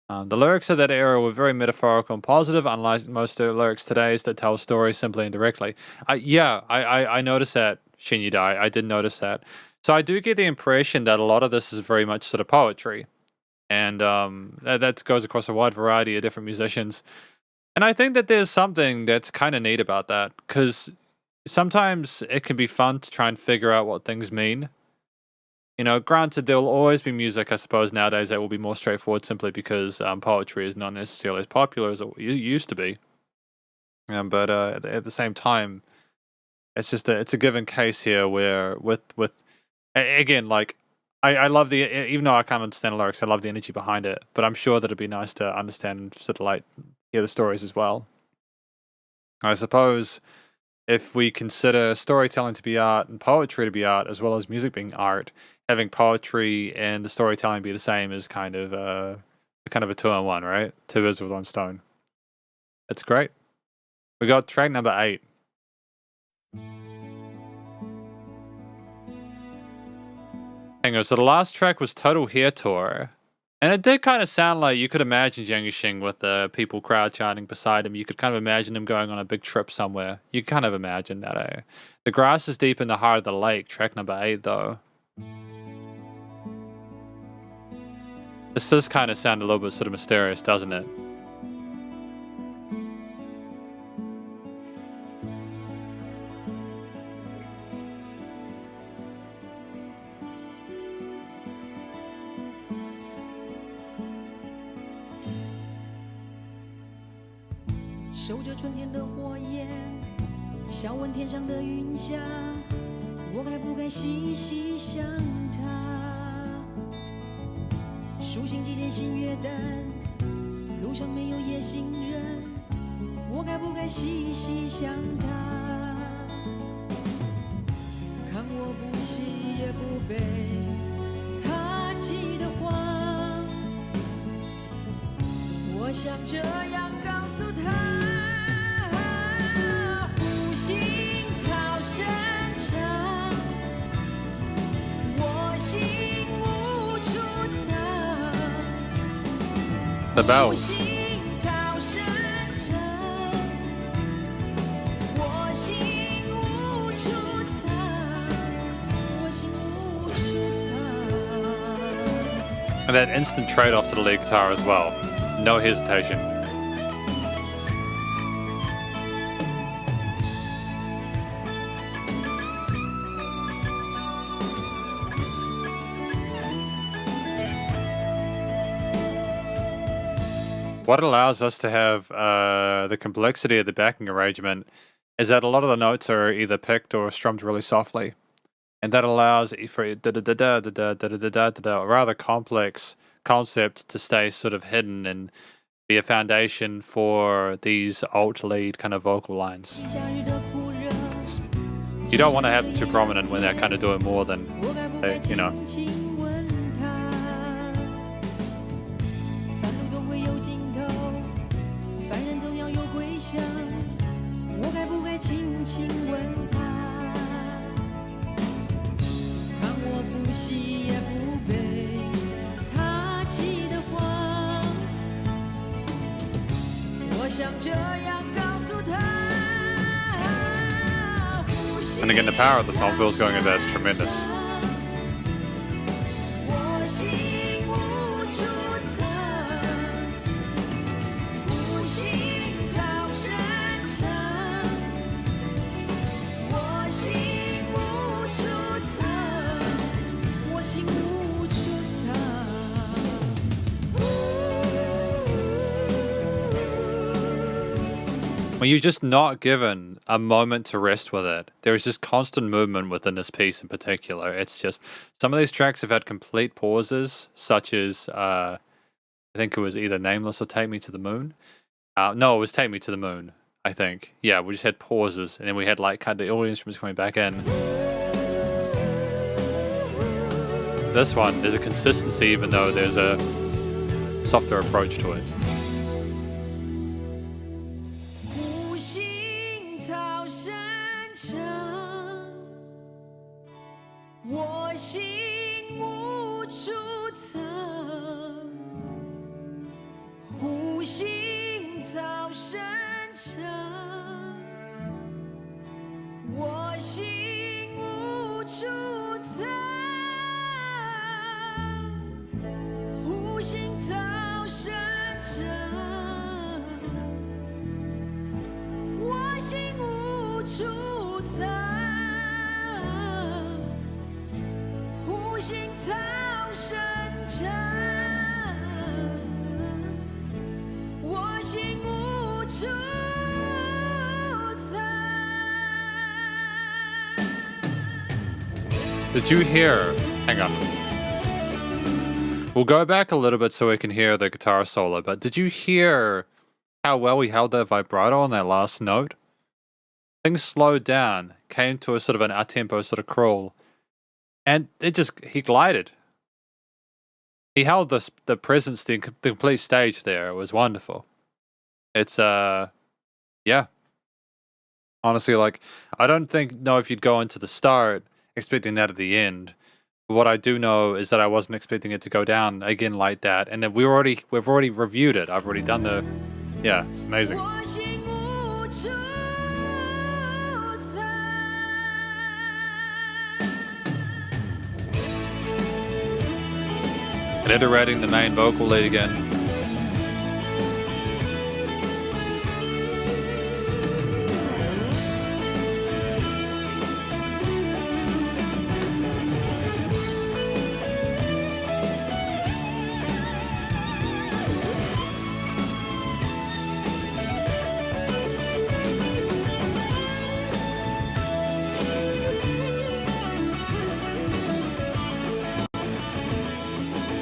The lyrics of that era were very metaphorical and positive, unlike most of the lyrics today's that tell stories simply and directly. I noticed that, Shin Yudai. I did notice that. So I do get the impression that a lot of this is very much sort of poetry. And that goes across a wide variety of different musicians. And I think that there's something that's kind of neat about that, because sometimes it can be fun to try and figure out what things mean. Granted, there will always be music, I suppose, nowadays that will be more straightforward simply because poetry is not necessarily as popular as it used to be. But at the same time, it's just it's a given case here where again, like, I love even though I can't understand the lyrics, I love the energy behind it. But I'm sure that it'd be nice to understand and sort of like hear the stories as well. I suppose if we consider storytelling to be art and poetry to be art, as well as music being art, having poetry and the storytelling be the same is kind of a 2-in-1, right? Two birds with one stone. That's great. We got track number 8. Hang on, so the last track was Total Hair Tour. And it did kind of sound like you could imagine Zhang Yu Sheng with the people crowd chanting beside him. You could kind of imagine him going on a big trip somewhere. You kind of imagine that, eh? The Grass is Deep in the Heart of the Lake, track number 8, though. This does kind of sound a little bit sort of mysterious, doesn't it?守着春天的火焰，笑问天上的云霞，我该不该细细想他？数星几点星月淡，路上没有夜行人，我该不该细细想他？看我不喜也不悲，他记得慌，我想这样告诉他。The bells. And that instant trade-off to the lead guitar as well. No hesitation. What allows us to have the complexity of the backing arrangement is that a lot of the notes are either picked or strummed really softly. And that allows for a rather complex concept to stay sort of hidden and be a foundation for these alt lead kind of vocal lines. You don't want to have them too prominent when they're kind of doing more than they, you know. And again, the power of the tom fills going in there is tremendous. When you're just not given a moment to rest with it, there is just constant movement within this piece in particular. It's just, some of these tracks have had complete pauses, such as, I think it was either Nameless or Take Me to the Moon. No, it was Take Me to the Moon, I think. Yeah, we just had pauses, and then we had like kind of all the instruments coming back in. This one, there's a consistency even though there's a softer approach to it. Did you hear? Hang on. We'll go back a little bit so we can hear the guitar solo, but did you hear how well we held that vibrato on that last note? Things slowed down, came to a sort of an up-tempo sort of crawl, and he glided. He held the presence, the complete stage there. It was wonderful. It's, yeah. Honestly, like, I don't know if you'd go into the start expecting that at the end. But what I do know is that I wasn't expecting it to go down again like that. And then we've already reviewed it. I've already done yeah, it's amazing. And iterating the main vocal lead again.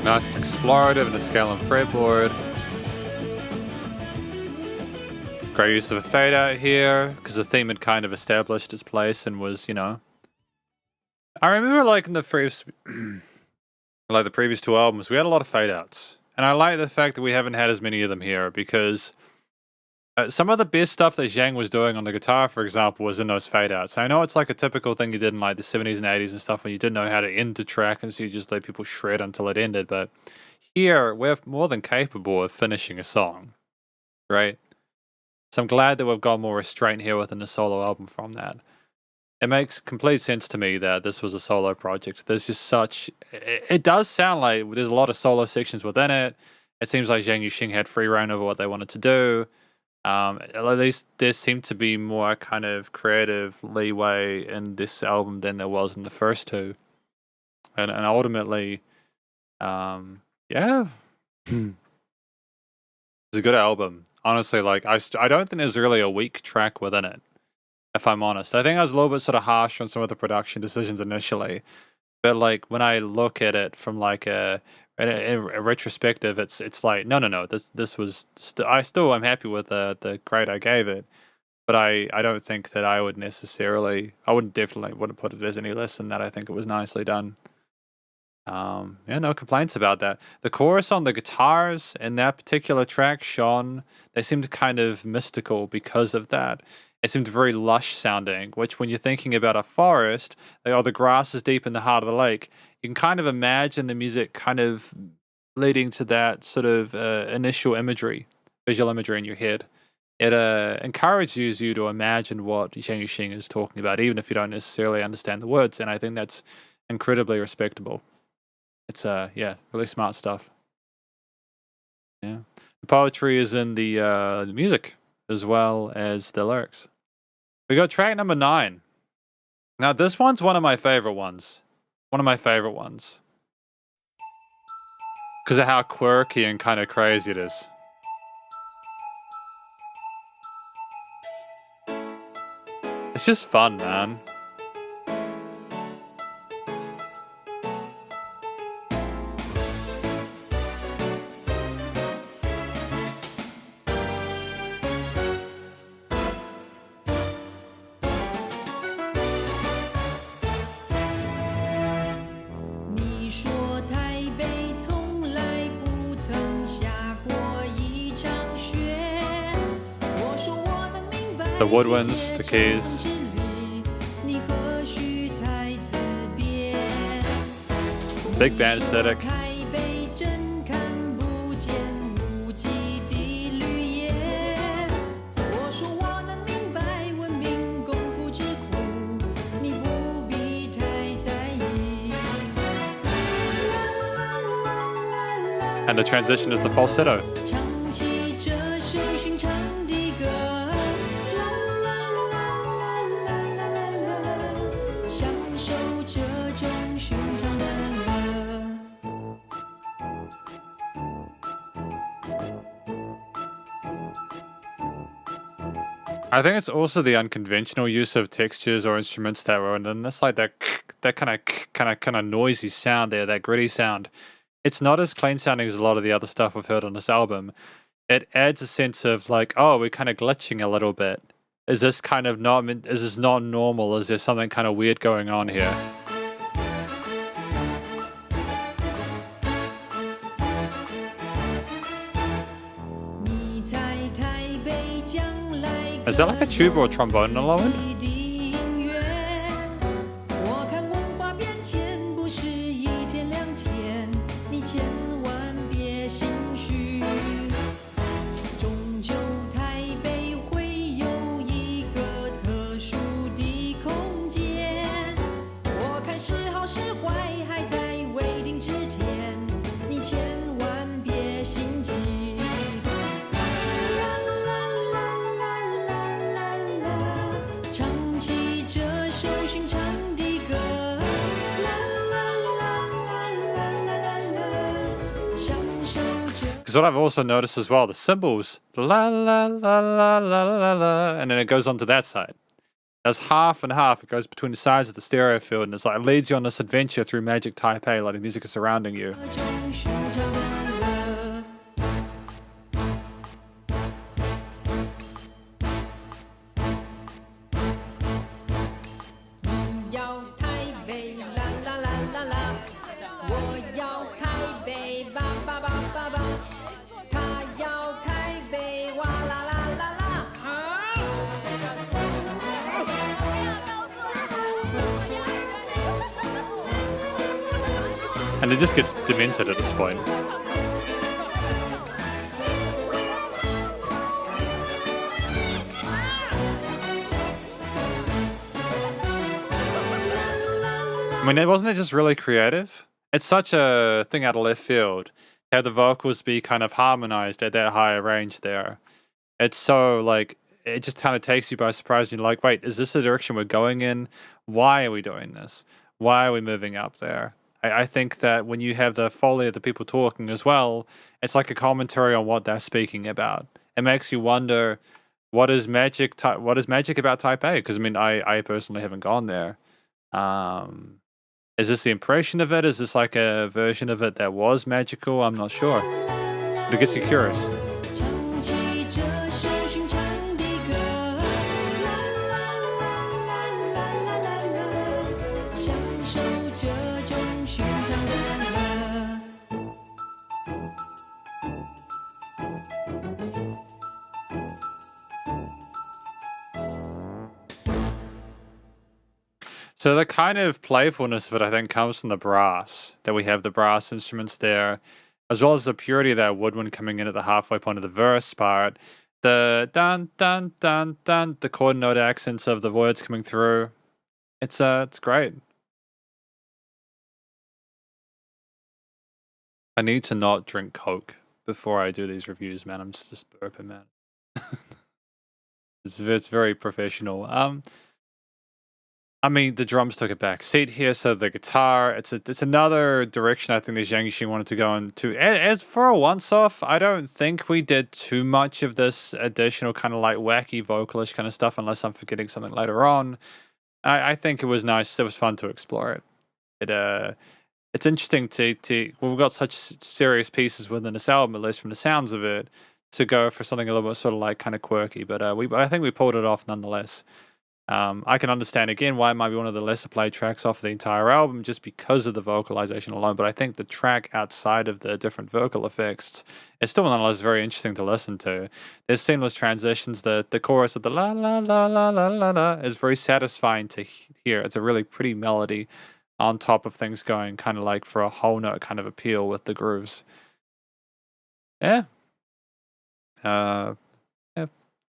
Nice and explorative and a scale and fretboard. Great use of a fade out here, because the theme had kind of established its place and was, you know. I remember like in the previous, like the previous two albums, we had a lot of fade outs. And I like the fact that we haven't had as many of them here, because some of the best stuff that Zhang was doing on the guitar, for example, was in those fade outs. I know it's like a typical thing you did in like the 70s and 80s and stuff when you didn't know how to end the track, and so you just let people shred until it ended. But here, we're more than capable of finishing a song, right? So I'm glad that we've got more restraint here within the solo album from that. It makes complete sense to me that this was a solo project. There's just such... It does sound like there's a lot of solo sections within it. It seems like Zhang Yu Sheng had free reign over what they wanted to do. At least there seemed to be more kind of creative leeway in this album than there was in the first two. And ultimately, yeah. It's a good album. Honestly, like, I don't think there's really a weak track within it, if I'm honest. I think I was a little bit sort of harsh on some of the production decisions initially. But, like, when I look at it from, like, a in retrospective, it's like no. This was I still am happy with the grade I gave it, but I don't think that I would necessarily. I wouldn't put it as any less than that. I think it was nicely done. Yeah, no complaints about that. The chorus on the guitars in that particular track, Sean, they seemed kind of mystical because of that. It seemed very lush sounding, which when you're thinking about a forest, like, oh, the grass is deep in the heart of the lake, you can kind of imagine the music kind of leading to that sort of initial imagery, visual imagery in your head. It encourages you to imagine what Zhang Yu Sheng is talking about, even if you don't necessarily understand the words, and I think that's incredibly respectable. It's yeah, really smart stuff. Yeah. The poetry is in the music as well as the lyrics. We got track number 9. Now this one's one of my favorite ones. One of my favorite ones. Because of how quirky and kind of crazy it is. It's just fun, man. The woodwinds, the keys. Big band aesthetic. And the transition is the falsetto. I think it's also the unconventional use of textures or instruments that were in this, like that kind of noisy sound there, that gritty sound. It's not as clean sounding as a lot of the other stuff we've heard on this album. It adds a sense of like, oh, we're kind of glitching a little bit. Is this not normal? Is there something kind of weird going on here? Is that like a tuba or trombone in the low end? What I've also noticed as well, the cymbals, la la la la la la la, and then it goes on to that side. There's half and half. It goes between the sides of the stereo field, and it's like it leads you on this adventure through Magic Taipei, like the music is surrounding you. And it just gets demented at this point. I mean, wasn't it just really creative? It's such a thing out of left field. Have the vocals be kind of harmonized at that higher range there. It's so like, it just kind of takes you by surprise. And you're like, wait, is this the direction we're going in? Why are we doing this? Why are we moving up there? I think that when you have the foley of the people talking as well, it's like a commentary on what they're speaking about. It makes you wonder, what is magic about Taipei? Because I mean, I personally haven't gone there. Is this the impression of it? Is this like a version of it that was magical? I'm not sure. But it gets you curious. 唱起这首寻常的歌，享受这种寻常的歌。So the kind of playfulness of it, I think, comes from the brass, that we have the brass instruments there, as well as the purity of that woodwind coming in at the halfway point of the verse part. The dun dun dun dun, the chord note accents of the words coming through. It's great. I need to not drink Coke before I do these reviews, man. I'm just burping, man. It's very professional. I mean, the drums took a back seat here, so the guitar, it's another direction I think the Zhang Yu Sheng wanted to go into. As for a once-off, I don't think we did too much of this additional kind of like wacky vocalish kind of stuff, unless I'm forgetting something later on. I think it was nice. It was fun to explore it. It's interesting well, we've got such serious pieces within this album, at least from the sounds of it, to go for something a little bit sort of like kind of quirky, but I think we pulled it off nonetheless. I can understand again why it might be one of the lesser played tracks off the entire album just because of the vocalization alone, but I think the track outside of the different vocal effects is still nonetheless very interesting to listen to. There's seamless transitions. The chorus of the la la la la la la la is very satisfying to hear. It's a really pretty melody on top of things going kind of like for a whole note kind of appeal with the grooves. Yeah.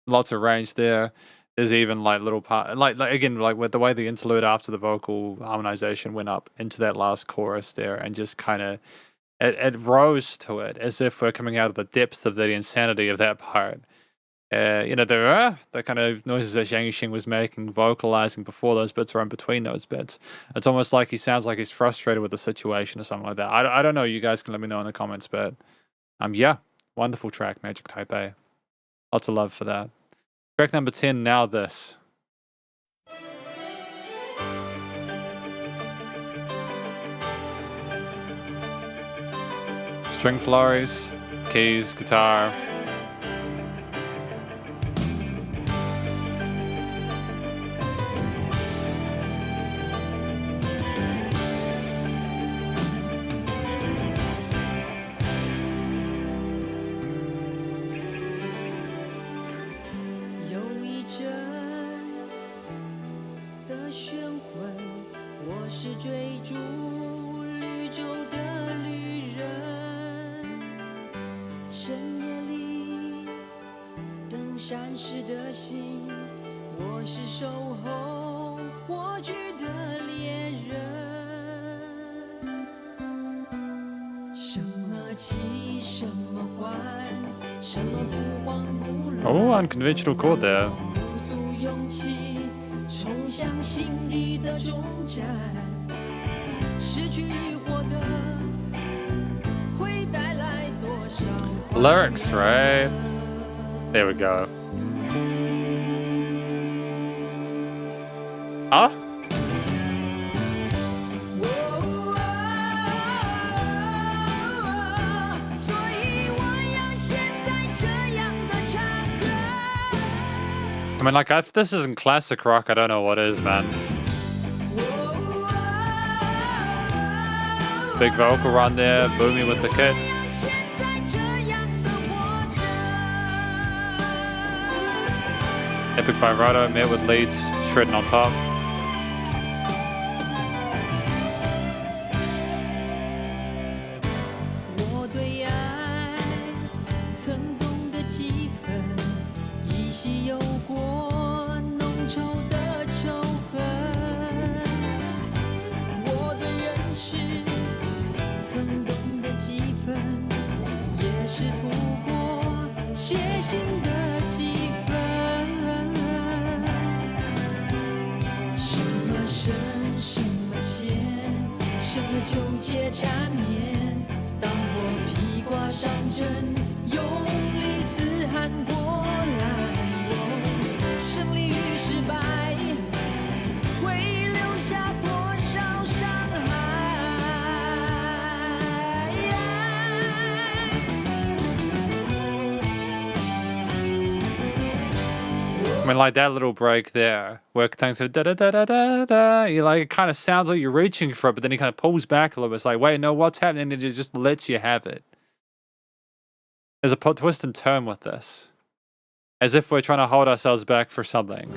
Lots of range there. There's even like little part, like again, like with the way the interlude after the vocal harmonization went up into that last chorus there, and just kind of it rose to it as if we're coming out of the depths of the insanity of that part. You know, there are the kind of noises that Zhang Yu Sheng was making, vocalizing before those bits or in between those bits. It's almost like he sounds like he's frustrated with the situation or something like that. I don't know. You guys can let me know in the comments, but yeah, wonderful track, Magic Type A. Lots of love for that. Track number 10, Now This. String flurries, keys, guitar. Oh, unconventional chord there. Lyrics, right? There we go. Huh? I mean, like, if this isn't classic rock, I don't know what is, man. Big vocal run there, Boomy with the kit. Epic vibrato, met with leads, shredding on top. mean, like that little break there, where things are da da da da da da. You like it kind of sounds like you're reaching for it, but then he kind of pulls back a little bit. It's like, wait, no, what's happening? And it just lets you have it. There's a twist and turn with this, as if we're trying to hold ourselves back for something.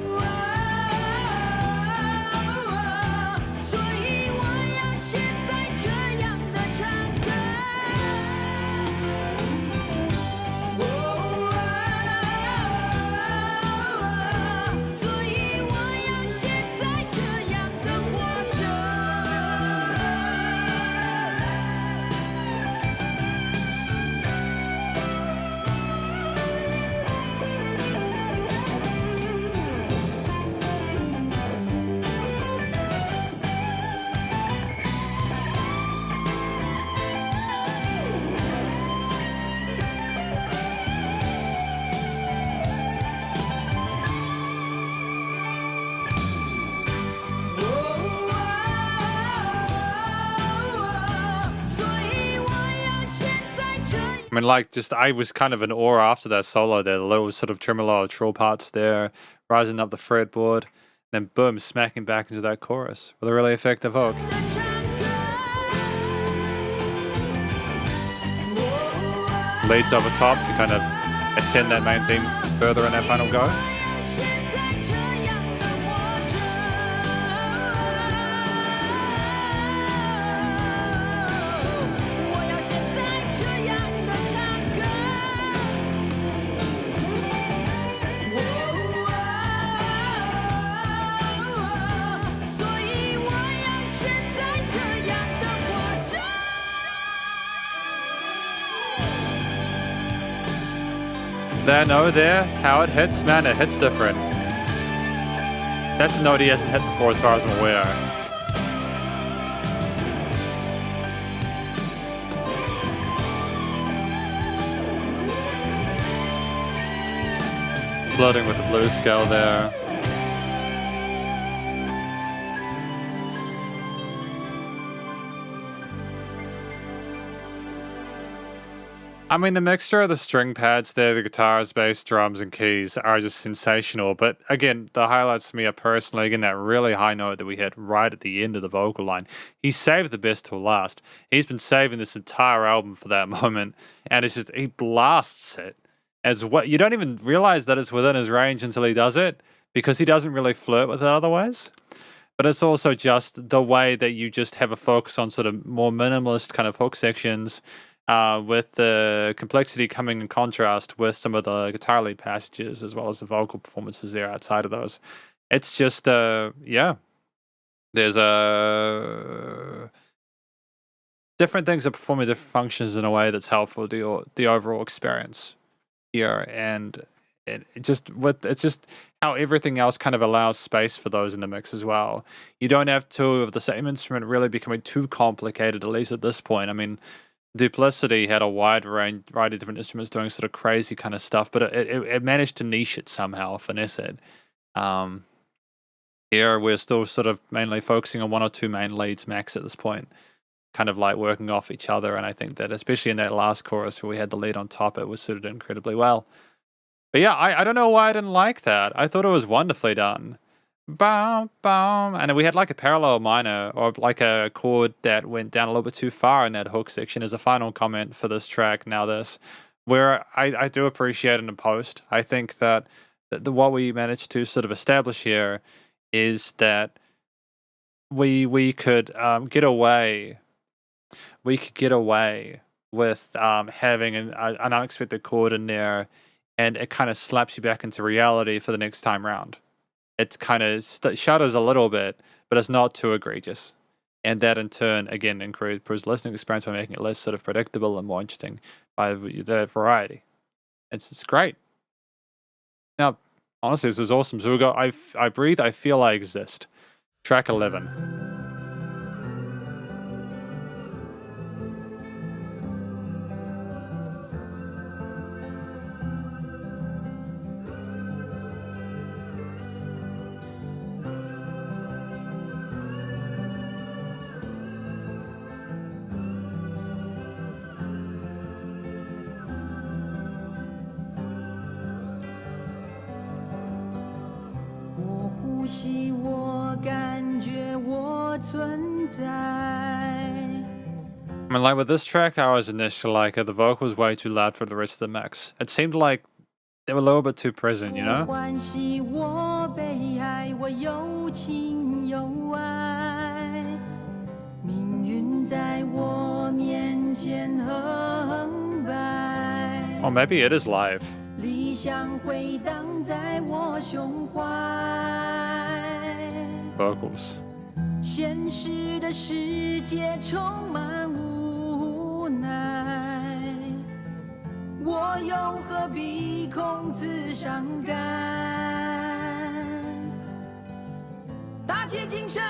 I mean, like, just I was kind of in awe after that solo there, the little sort of tremolo trill parts there, rising up the fretboard, then boom, smacking back into that chorus with a really effective hook. Leads over top to kind of ascend that main theme further in that final go. That note there, how it hits, man, it hits different. That's a note he hasn't hit before as far as I'm aware. Floating with the blues scale there. I mean, the mixture of the string pads there, the guitars, bass, drums, and keys are just sensational. But again, the highlights for me are personally, again, that really high note that we hit right at the end of the vocal line. He saved the best till last. He's been saving this entire album for that moment. And it's just, he blasts it. As what you don't even realize that it's within his range until he does it, because he doesn't really flirt with it otherwise. But it's also just the way that you just have a focus on sort of more minimalist kind of hook sections, with the complexity coming in contrast with some of the guitar lead passages as well as the vocal performances there outside of those. It's just, yeah. There's different things that perform different functions in a way that's helpful to the overall experience here. And it's just how everything else kind of allows space for those in the mix as well. You don't have two of the same instrument really becoming too complicated, at least at this point. I mean, Duplicity had a wide range, variety of different instruments doing sort of crazy kind of stuff, but it managed to niche it somehow, finesse it. Here we're still sort of mainly focusing on one or two main leads max at this point, kind of like working off each other. And I think that especially in that last chorus where we had the lead on top, it was suited incredibly well. But yeah, I don't know why I didn't like that. I thought it was wonderfully done. Boom, boom. And we had like a parallel minor or like a chord that went down a little bit too far in that hook section as a final comment for this track. Now this, where I do appreciate in the post. I think that what we managed to sort of establish here is that we could get away. We could get away with having an unexpected chord in there, and it kind of slaps you back into reality for the next time round. It kind of shudders a little bit, but it's not too egregious. And that in turn, again, improves the listening experience by making it less sort of predictable and more interesting by the variety. It's great. Now, honestly, this is awesome. So we got I Breathe, I Feel I Exist. Track 11. 呼吸，我感觉我存在。I mean, like with this track, I was initially like, the vocal was way too loud for the rest of the mix. It seemed like they were a little bit too present, you know? 欢喜，我被爱，我有情有爱，命运在我面前横摆。 Or maybe it is live. 理想回荡在我胸怀。 Vocals. 现实的世界充满无奈，我又何必空自伤感？打起精神，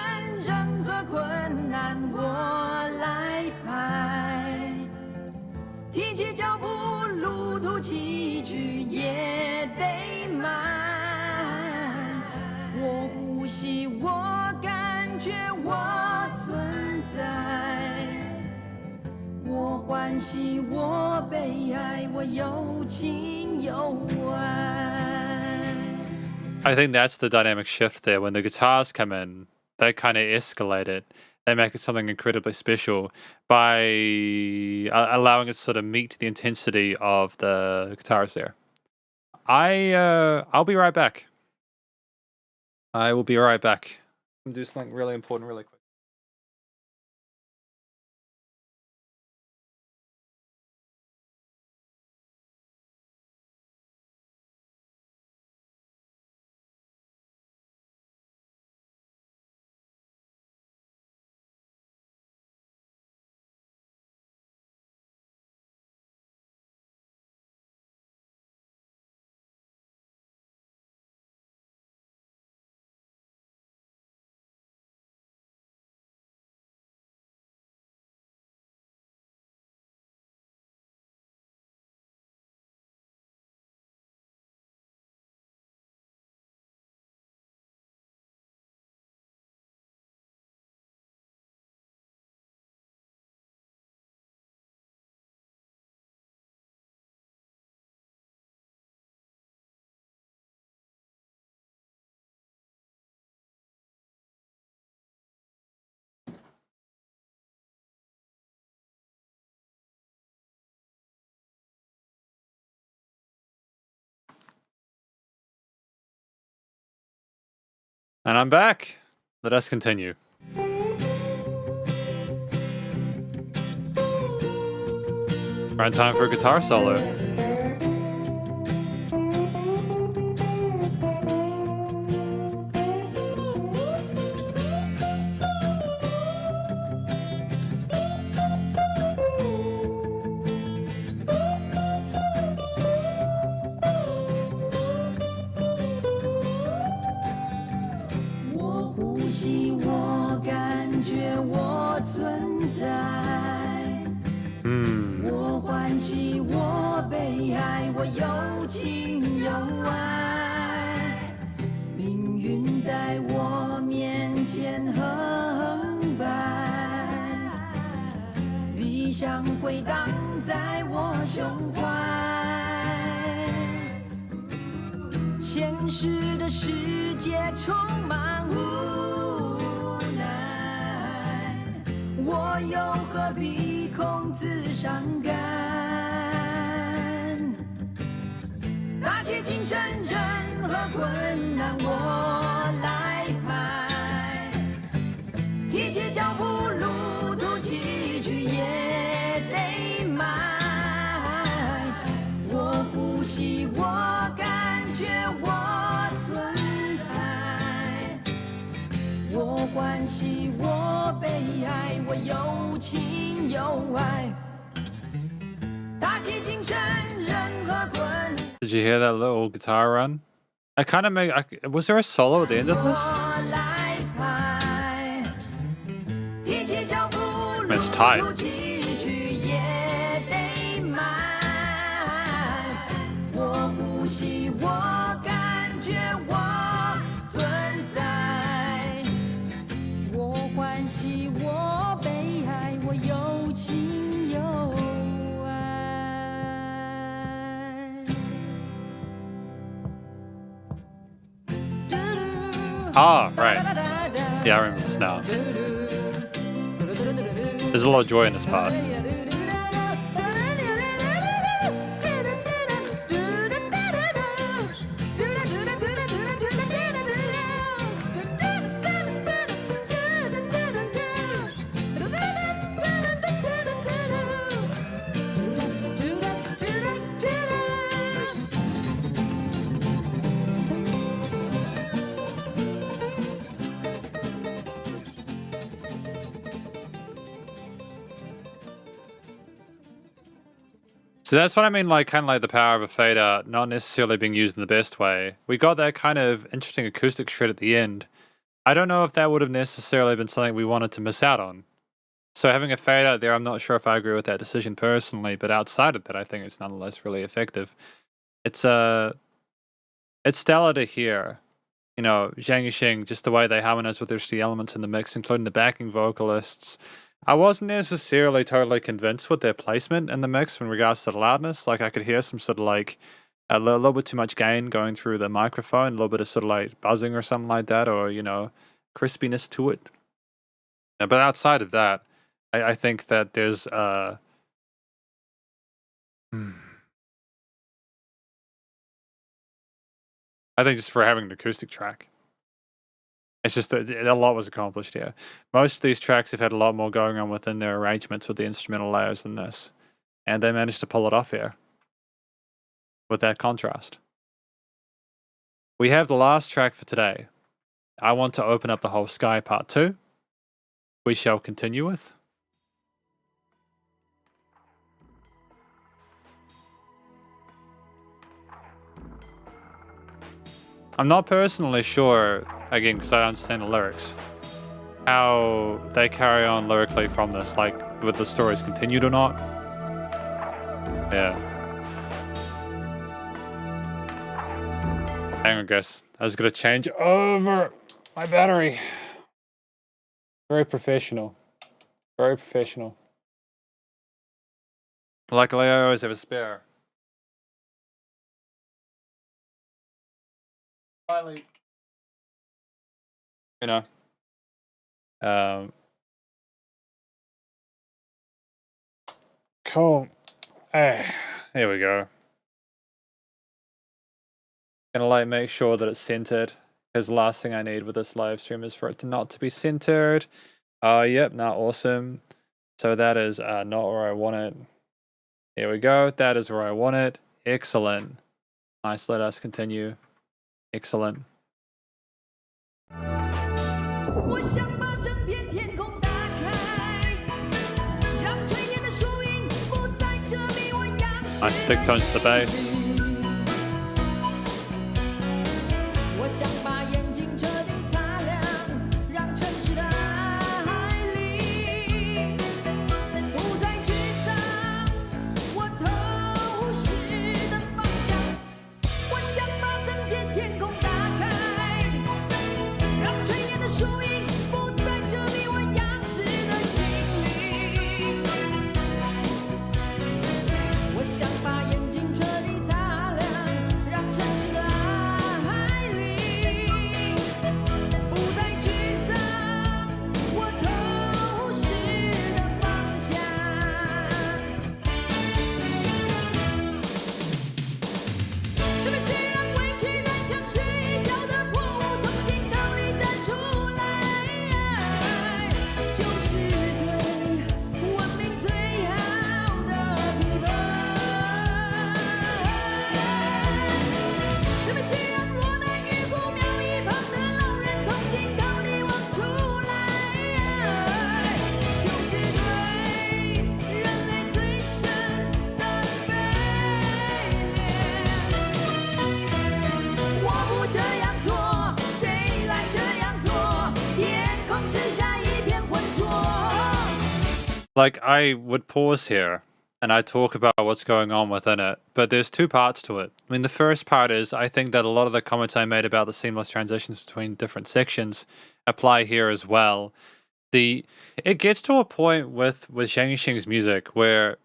任何困难我来排，提起脚步，路途崎岖也得迈。我呼吸，我感觉我存在，我欢喜，我被爱，我有情有爱。 I think that's the dynamic shift there. When the guitars come in, they kind of escalate it. They make it something incredibly special by allowing it to sort of meet the intensity of the guitars there. I'll be right back. I will be right back. I'm do something really important really quick. And I'm back. Let us continue. Right, time for a guitar solo. Did you hear that little guitar run? I kind of was there a solo at the end of this? It's tight. Ah, right. Yeah, I remember this now. There's a lot of joy in this part. So that's what I mean, like, kind of like the power of a fade out, not necessarily being used in the best way. We got that kind of interesting acoustic shred at the end. I don't know if that would have necessarily been something we wanted to miss out on. So having a fade out there, I'm not sure if I agree with that decision personally, but outside of that, I think it's nonetheless really effective. It's stellar to hear, you know, Zhang Yu Sheng, just the way they harmonize with the elements in the mix, including the backing vocalists. I wasn't necessarily totally convinced with their placement in the mix in regards to the loudness. Like, I could hear some sort of like a little bit too much gain going through the microphone, a little bit of sort of like buzzing or something like that, or, you know, crispiness to it. But outside of that, I think that there's I think just for having an acoustic track, it's just that a lot was accomplished here. Most of these tracks have had a lot more going on within their arrangements with the instrumental layers than this, and they managed to pull it off here with that contrast. We have the last track for today. I want to open up the whole sky part 2. We shall continue with. I'm not personally sure, again, because I don't understand the lyrics, how they carry on lyrically from this, like, whether the story's continued or not. Yeah. Hang on, guys. I was gonna change over my battery. Very professional. Very professional. Luckily, I always have a spare. Finally, you know, cool. Here we go. Gonna like make sure that it's centered, because the last thing I need with this live stream is for it to not to be centered. Yep, not awesome. So that is not where I want it. Here we go. That is where I want it. Excellent. Nice. Let us continue. Excellent. Nice thick tones to the bass. Like, I would pause here and I talk about what's going on within it, but there's two parts to it. I mean, the first part is I think that a lot of the comments I made about the seamless transitions between different sections apply here as well. It gets to a point with Zhang Yu Sheng's music where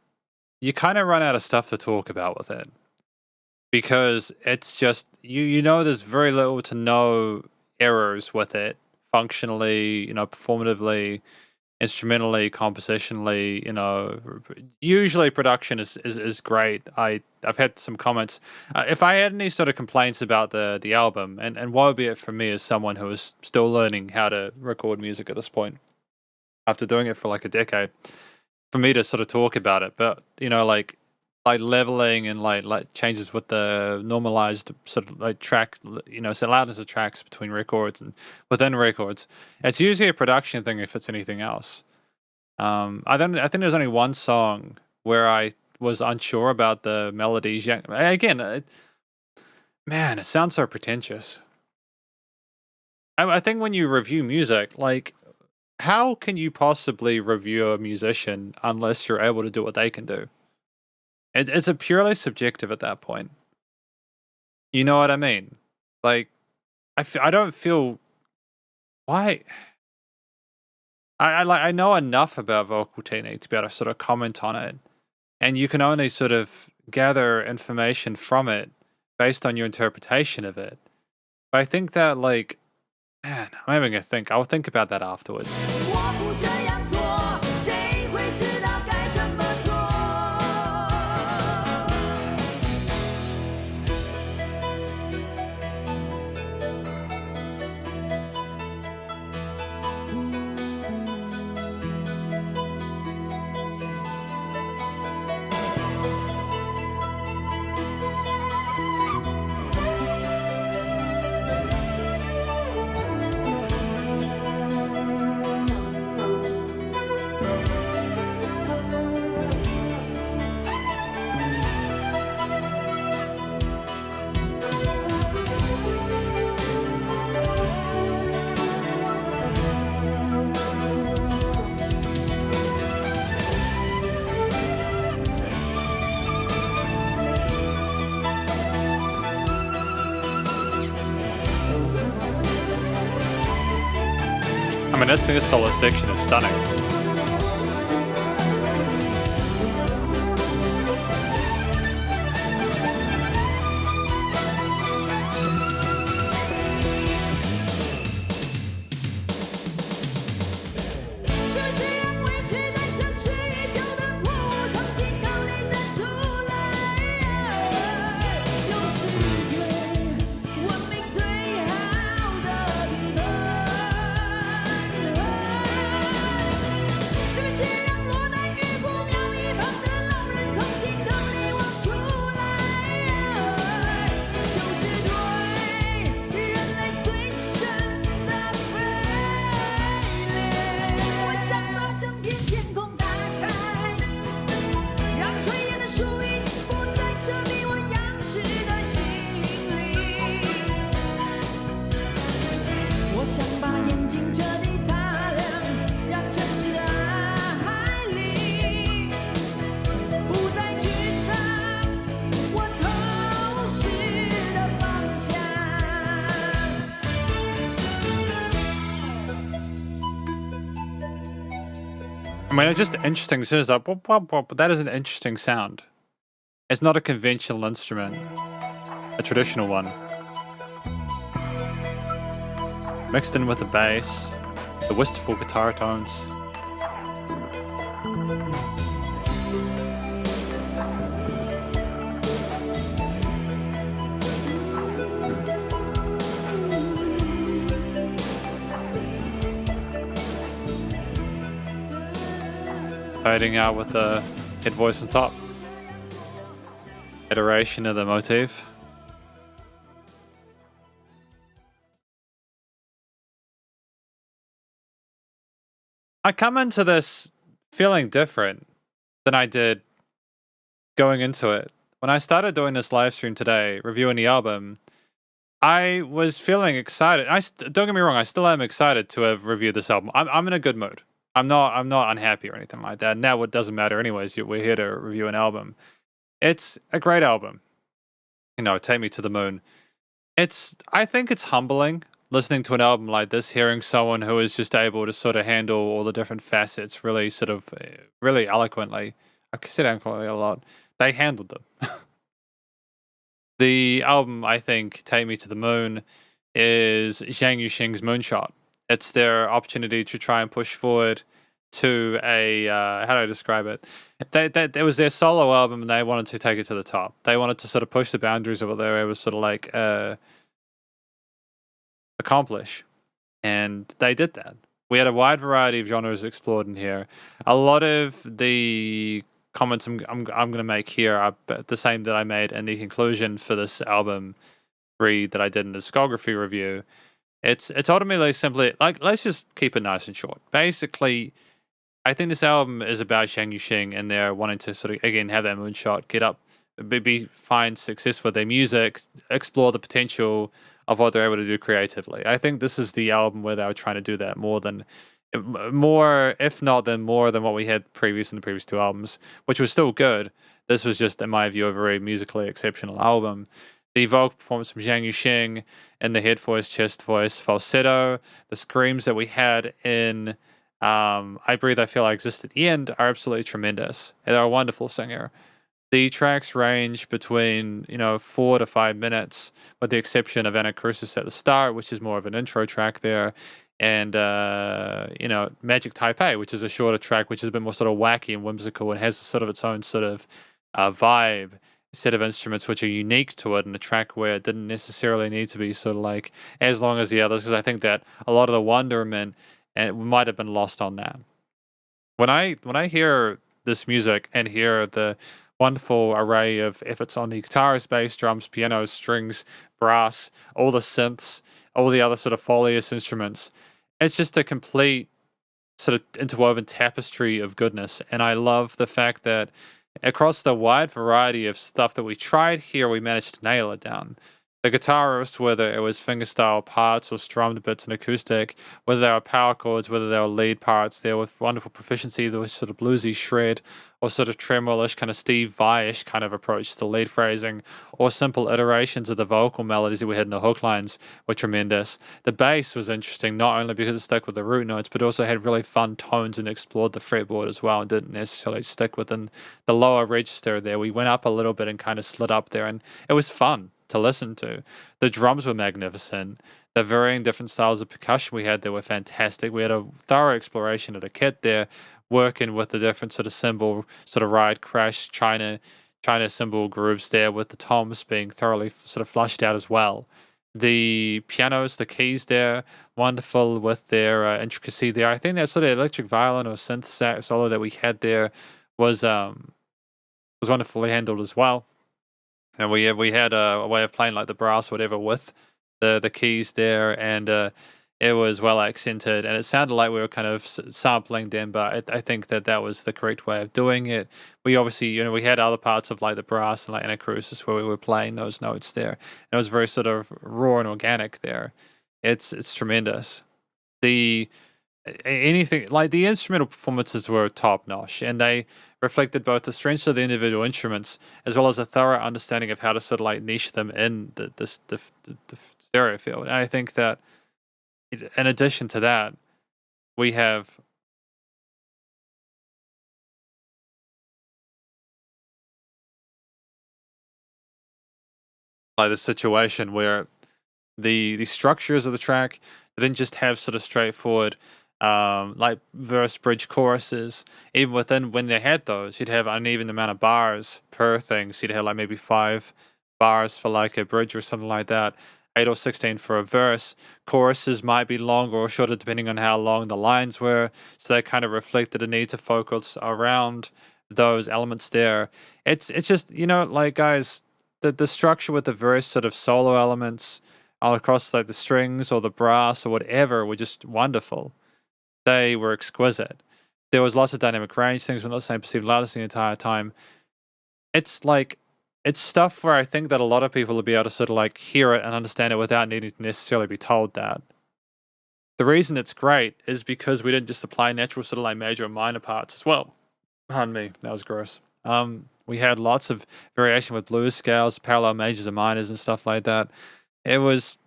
you kind of run out of stuff to talk about with it, because it's just you know there's very little to no errors with it functionally, performatively, instrumentally, compositionally. Usually production is great. I've had some comments. If I had any sort of complaints about the album, and woe be it from me as someone who is still learning how to record music at this point, after doing it for like a decade, for me to sort of talk about it. But like leveling and like changes with the normalized sort of like track, so loudness of tracks between records and within records. It's usually a production thing if it's anything else. I think there's only one song where I was unsure about the melodies. Again, man, it sounds so pretentious. I think when you review music, like, how can you possibly review a musician unless you're able to do what they can do? It's a purely subjective at that point. You know what I mean? Like, I don't feel why. I know enough about vocal technique to be able to sort of comment on it, and you can only sort of gather information from it based on your interpretation of it. But I think that, like, man, I'm having a think. I'll think about that afterwards. 我不这样做，谁会知道该怎么做？ I mean, I think this solo section is stunning. I mean, it's just interesting. It says that, but that is an interesting sound. It's not a conventional instrument, a traditional one. Mixed in with the bass, the wistful guitar tones. Fading out with the head voice on top. Iteration of the motif. I come into this feeling different than I did going into it. When I started doing this live stream today, reviewing the album, I was feeling excited. Don't get me wrong, I still am excited to have reviewed this album. I'm in a good mood. I'm not unhappy or anything like that. Now it doesn't matter anyways. We're here to review an album. It's a great album. Take me to the moon. I think it's humbling listening to an album like this, hearing someone who is just able to sort of handle all the different facets really really eloquently. I said eloquently a lot. They handled them. The album, I think, Take Me to the Moon, is Zhang Yu Sheng's Moonshot. It's their opportunity to try and push forward to a how do I describe it? It was their solo album, and they wanted to take it to the top. They wanted to sort of push the boundaries of what they were able to sort of like accomplish, and they did that. We had a wide variety of genres explored in here. A lot of the comments I'm going to make here are the same that I made in the conclusion for this album read that I did in the discography review. It's ultimately simply like, let's just keep it nice and short. Basically, I think this album is about Zhang Yu Sheng, and they're wanting to sort of again have that moonshot, get up, find success with their music, explore the potential of what they're able to do creatively. I think this is the album where they were trying to do that more, if not than more than what we had in the previous two albums, which was still good. This was just, in my view, a very musically exceptional album. The vocal performance from Zhang Yu Sheng and the head voice, chest voice, falsetto, the screams that we had in I Breathe, I Feel I Exist at the end are absolutely tremendous. They're a wonderful singer. The tracks range between 4 to 5 minutes, with the exception of Anacrusis at the start, which is more of an intro track there, and Magic Taipei, which is a shorter track, which is a bit more sort of wacky and whimsical and has sort of its own sort of vibe, set of instruments which are unique to it, and a track where it didn't necessarily need to be sort of like as long as the others, because I think that a lot of the wonderment might have been lost on that. When I hear this music and hear the wonderful array of efforts on the guitars, bass, drums, pianos, strings, brass, all the synths, all the other sort of Foleyist instruments, it's just a complete sort of interwoven tapestry of goodness. And I love the fact that across the wide variety of stuff that we tried here, we managed to nail it down. The guitarists, whether it was fingerstyle parts or strummed bits and acoustic, whether they were power chords, whether they were lead parts, there with wonderful proficiency, there was sort of bluesy shred, or sort of tremolo-ish, kind of Steve Vai-ish kind of approach to the lead phrasing, or simple iterations of the vocal melodies that we had in the hook lines were tremendous. The bass was interesting, not only because it stuck with the root notes, but also had really fun tones and explored the fretboard as well, and didn't necessarily stick within the lower register there. We went up a little bit and kind of slid up there, and it was fun to listen to. The drums were magnificent. The varying different styles of percussion we had there were fantastic. We had a thorough exploration of the kit there, working with the different sort of cymbal, sort of ride, crash, China cymbal grooves there, with the toms being thoroughly sort of flushed out as well. The pianos, the keys there, wonderful with their intricacy there. I think that sort of electric violin or synth sax solo that we had there was wonderfully handled as well. And we had a way of playing like the brass or whatever with the keys there, and it was well accented, and it sounded like we were kind of sampling them, but I think that was the correct way of doing it. We obviously, we had other parts of like the brass and like Anacrusis where we were playing those notes there, and it was very sort of raw and organic there. It's tremendous. Anything like the instrumental performances were top notch, and they reflected both the strengths of the individual instruments as well as a thorough understanding of how to sort of like niche them in the stereo field. And I think that in addition to that, we have like the situation where the structures of the track, they didn't just have sort of straightforward like verse, bridge, choruses. Even within, when they had those, you'd have uneven amount of bars per thing. So you'd have like maybe 5 bars for like a bridge or something like that, 8 or 16 for a verse. Choruses might be longer or shorter depending on how long the lines were. So they kind of reflected a need to focus around those elements there. It's just, like, guys, the structure with the verse sort of solo elements all across like the strings or the brass or whatever were just wonderful. They were exquisite. There was lots of dynamic range. Things were not the same perceived loudness the entire time. It's stuff where I think that a lot of people will be able to sort of like hear it and understand it without needing to necessarily be told that. The reason it's great is because we didn't just apply natural sort of like major and minor parts as well. Pardon me, that was gross. We had lots of variation with blues scales, parallel majors and minors and stuff like that. It was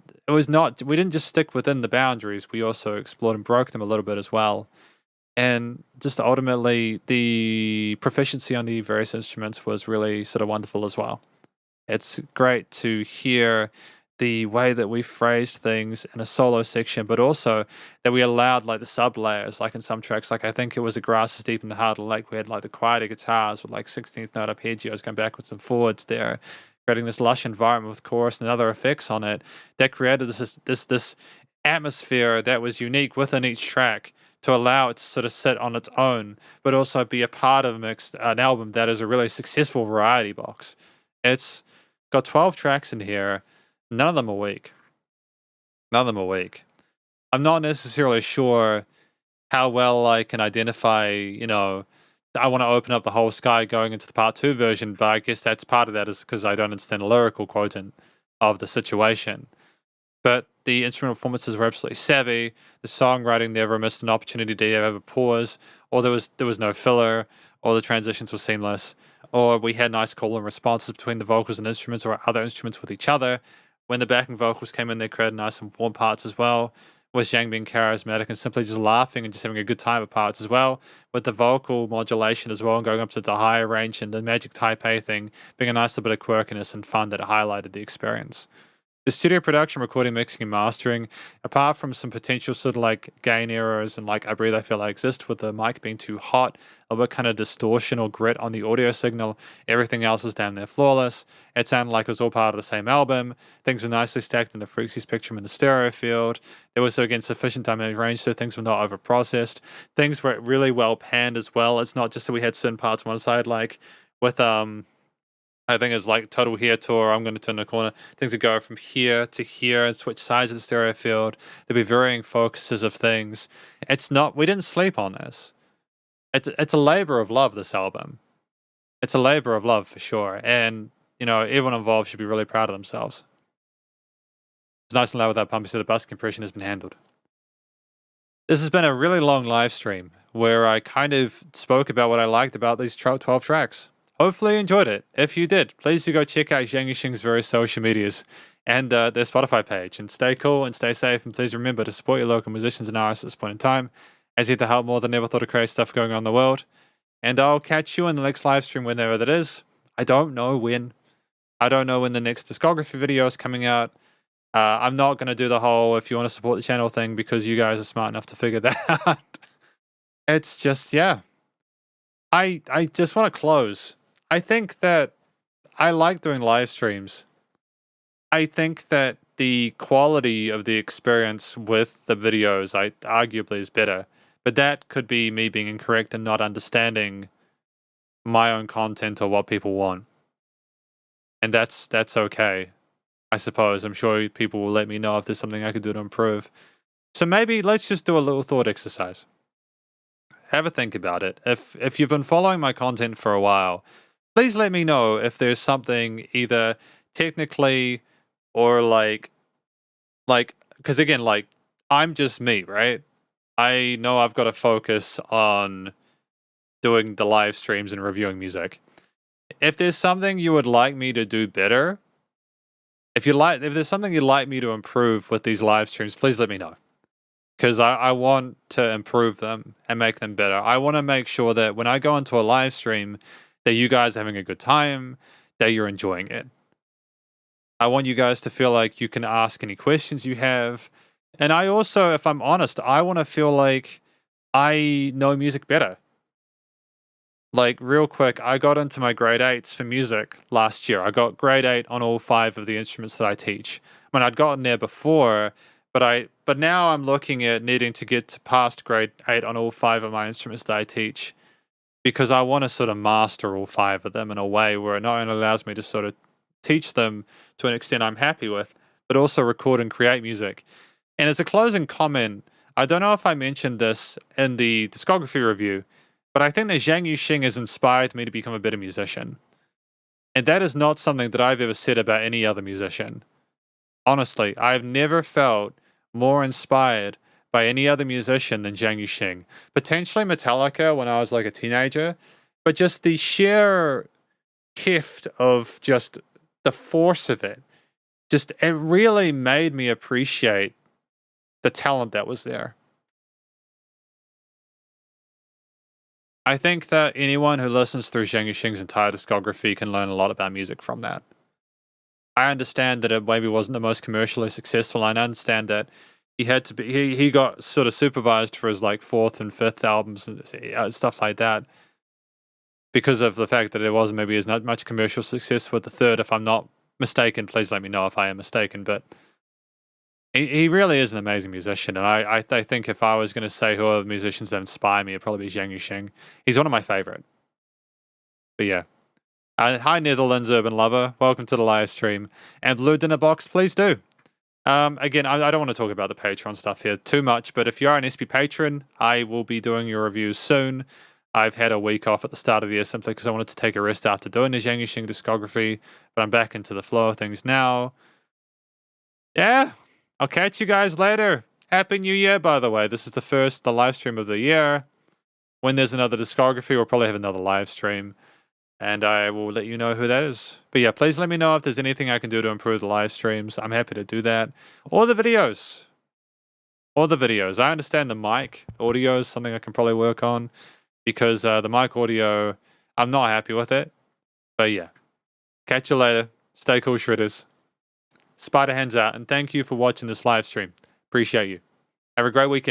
not, we didn't just stick within the boundaries, we also explored and broke them a little bit as well. And just ultimately, the proficiency on the various instruments was really sort of wonderful as well. It's great to hear the way that we phrased things in a solo section, but also that we allowed like the sub layers, like in some tracks, like I think it was "The Grass is Deep in the Heart of the Lake," we had like the quieter guitars with like 16th note arpeggios going backwards and forwards there, creating this lush environment with chorus and other effects on it that created this atmosphere that was unique within each track to allow it to sort of sit on its own, but also be a part of an album that is a really successful variety box. It's got 12 tracks in here. None of them are weak. None of them are weak. I'm not necessarily sure how well I can identify, I want to open up the whole sky going into the part 2 version, but I guess that's part of that is because I don't understand the lyrical quotient of the situation. But the instrumental performances were absolutely savvy. The songwriting never missed an opportunity to have a pause, or there was no filler, or the transitions were seamless, or we had nice call and responses between the vocals and instruments or other instruments with each other. When the backing vocals came in, they created nice and warm parts as well. With Zhang being charismatic and simply just laughing and just having a good time at parts as well. With the vocal modulation as well and going up to the higher range and the magic type A thing being a nice little bit of quirkiness and fun that highlighted the experience. The studio production, recording, mixing, and mastering, apart from some potential sort of like gain errors and like I breathe, I feel like exist with the mic being too hot, a bit kind of distortion or grit on the audio signal, everything else was damn near flawless. It sounded like it was all part of the same album. Things were nicely stacked in the frequency spectrum in the stereo field. There was again sufficient dynamic range so things were not over processed. Things were really well panned as well. It's not just that we had certain parts on one side, like with I think it's like total here tour. I'm going to turn the corner. Things would go from here to here and switch sides of the stereo field. There'd be varying focuses of things. We didn't sleep on this. It's a labor of love, this album. It's a labor of love for sure. And, everyone involved should be really proud of themselves. It's nice and loud with that pump, so the bus compression has been handled. This has been a really long live stream where I kind of spoke about what I liked about these 12 tracks. Hopefully you enjoyed it. If you did, please do go check out Zhang Yu Sheng's various social medias and their Spotify page. And stay cool and stay safe. And please remember to support your local musicians and artists at this point in time, as you have to help more than ever thought of create stuff going on in the world. And I'll catch you in the next live stream whenever that is. I don't know when. I don't know when the next discography video is coming out. I'm not going to do the whole if you want to support the channel thing because you guys are smart enough to figure that out. It's just, yeah. I just want to close. I think that I like doing live streams. I think that the quality of the experience with the videos arguably is better. But that could be me being incorrect and not understanding my own content or what people want. And that's okay, I suppose. I'm sure people will let me know if there's something I could do to improve. So maybe let's just do a little thought exercise. Have a think about it. If you've been following my content for a while, please let me know if there's something either technically or because again, I'm just me, right? I know I've got to focus on doing the live streams and reviewing music. If there's something you would like me to do better, if there's something you'd like me to improve with these live streams, please let me know. Because I want to improve them and make them better. I want to make sure that when I go into a live stream, that you guys are having a good time, that you're enjoying it. I want you guys to feel like you can ask any questions you have. And I also, if I'm honest, I want to feel like I know music better. Like, real quick, I got into my grade 8s for music last year. I got grade 8 on all 5 of the instruments that I teach. I mean, I'd gotten there before, but now I'm looking at needing to get to past grade 8 on all 5 of my instruments that I teach, because I want to sort of master all 5 of them in a way where it not only allows me to sort of teach them to an extent I'm happy with, but also record and create music. And as a closing comment, I don't know if I mentioned this in the discography review, but I think that Zhang Yu Sheng has inspired me to become a better musician. And that is not something that I've ever said about any other musician. Honestly, I've never felt more inspired by any other musician than Zhang Yu Sheng. Potentially Metallica when I was like a teenager, but just the sheer heft of just the force of it, it really made me appreciate the talent that was there. I think that anyone who listens through Zhang Yu Sheng's entire discography can learn a lot about music from that. I understand that it maybe wasn't the most commercially successful. I understand that he had to be. He got sort of supervised for his like 4th and 5th albums and stuff like that, because of the fact that there wasn't maybe as not much commercial success with the 3rd. If I'm not mistaken, please let me know if I am mistaken. But he really is an amazing musician, and I think if I was going to say who are the musicians that inspire me, it'd probably be Zhang Yu Sheng. He's one of my favorite. But yeah. Hi, Netherlands Urban Lover. Welcome to the live stream. And Blue Dinner Box, please do. Again, I don't want to talk about the Patreon stuff here too much, but if you are an SP patron, I will be doing your reviews soon. I've had a week off at the start of the year simply because I wanted to take a rest after doing the Zhang Yu Sheng discography, but I'm back into the flow of things now. Yeah, I'll catch you guys later. Happy New Year, by the way. This is the live stream of the year. When there's another discography, we'll probably have another live stream, and I will let you know who that is. But yeah, please let me know if there's anything I can do to improve the live streams. I'm happy to do that. Or the videos. I understand the mic audio is something I can probably work on, because the mic audio, I'm not happy with it. But yeah, catch you later. Stay cool, shredders. Spiderhands out, and thank you for watching this live stream. Appreciate you. Have a great weekend.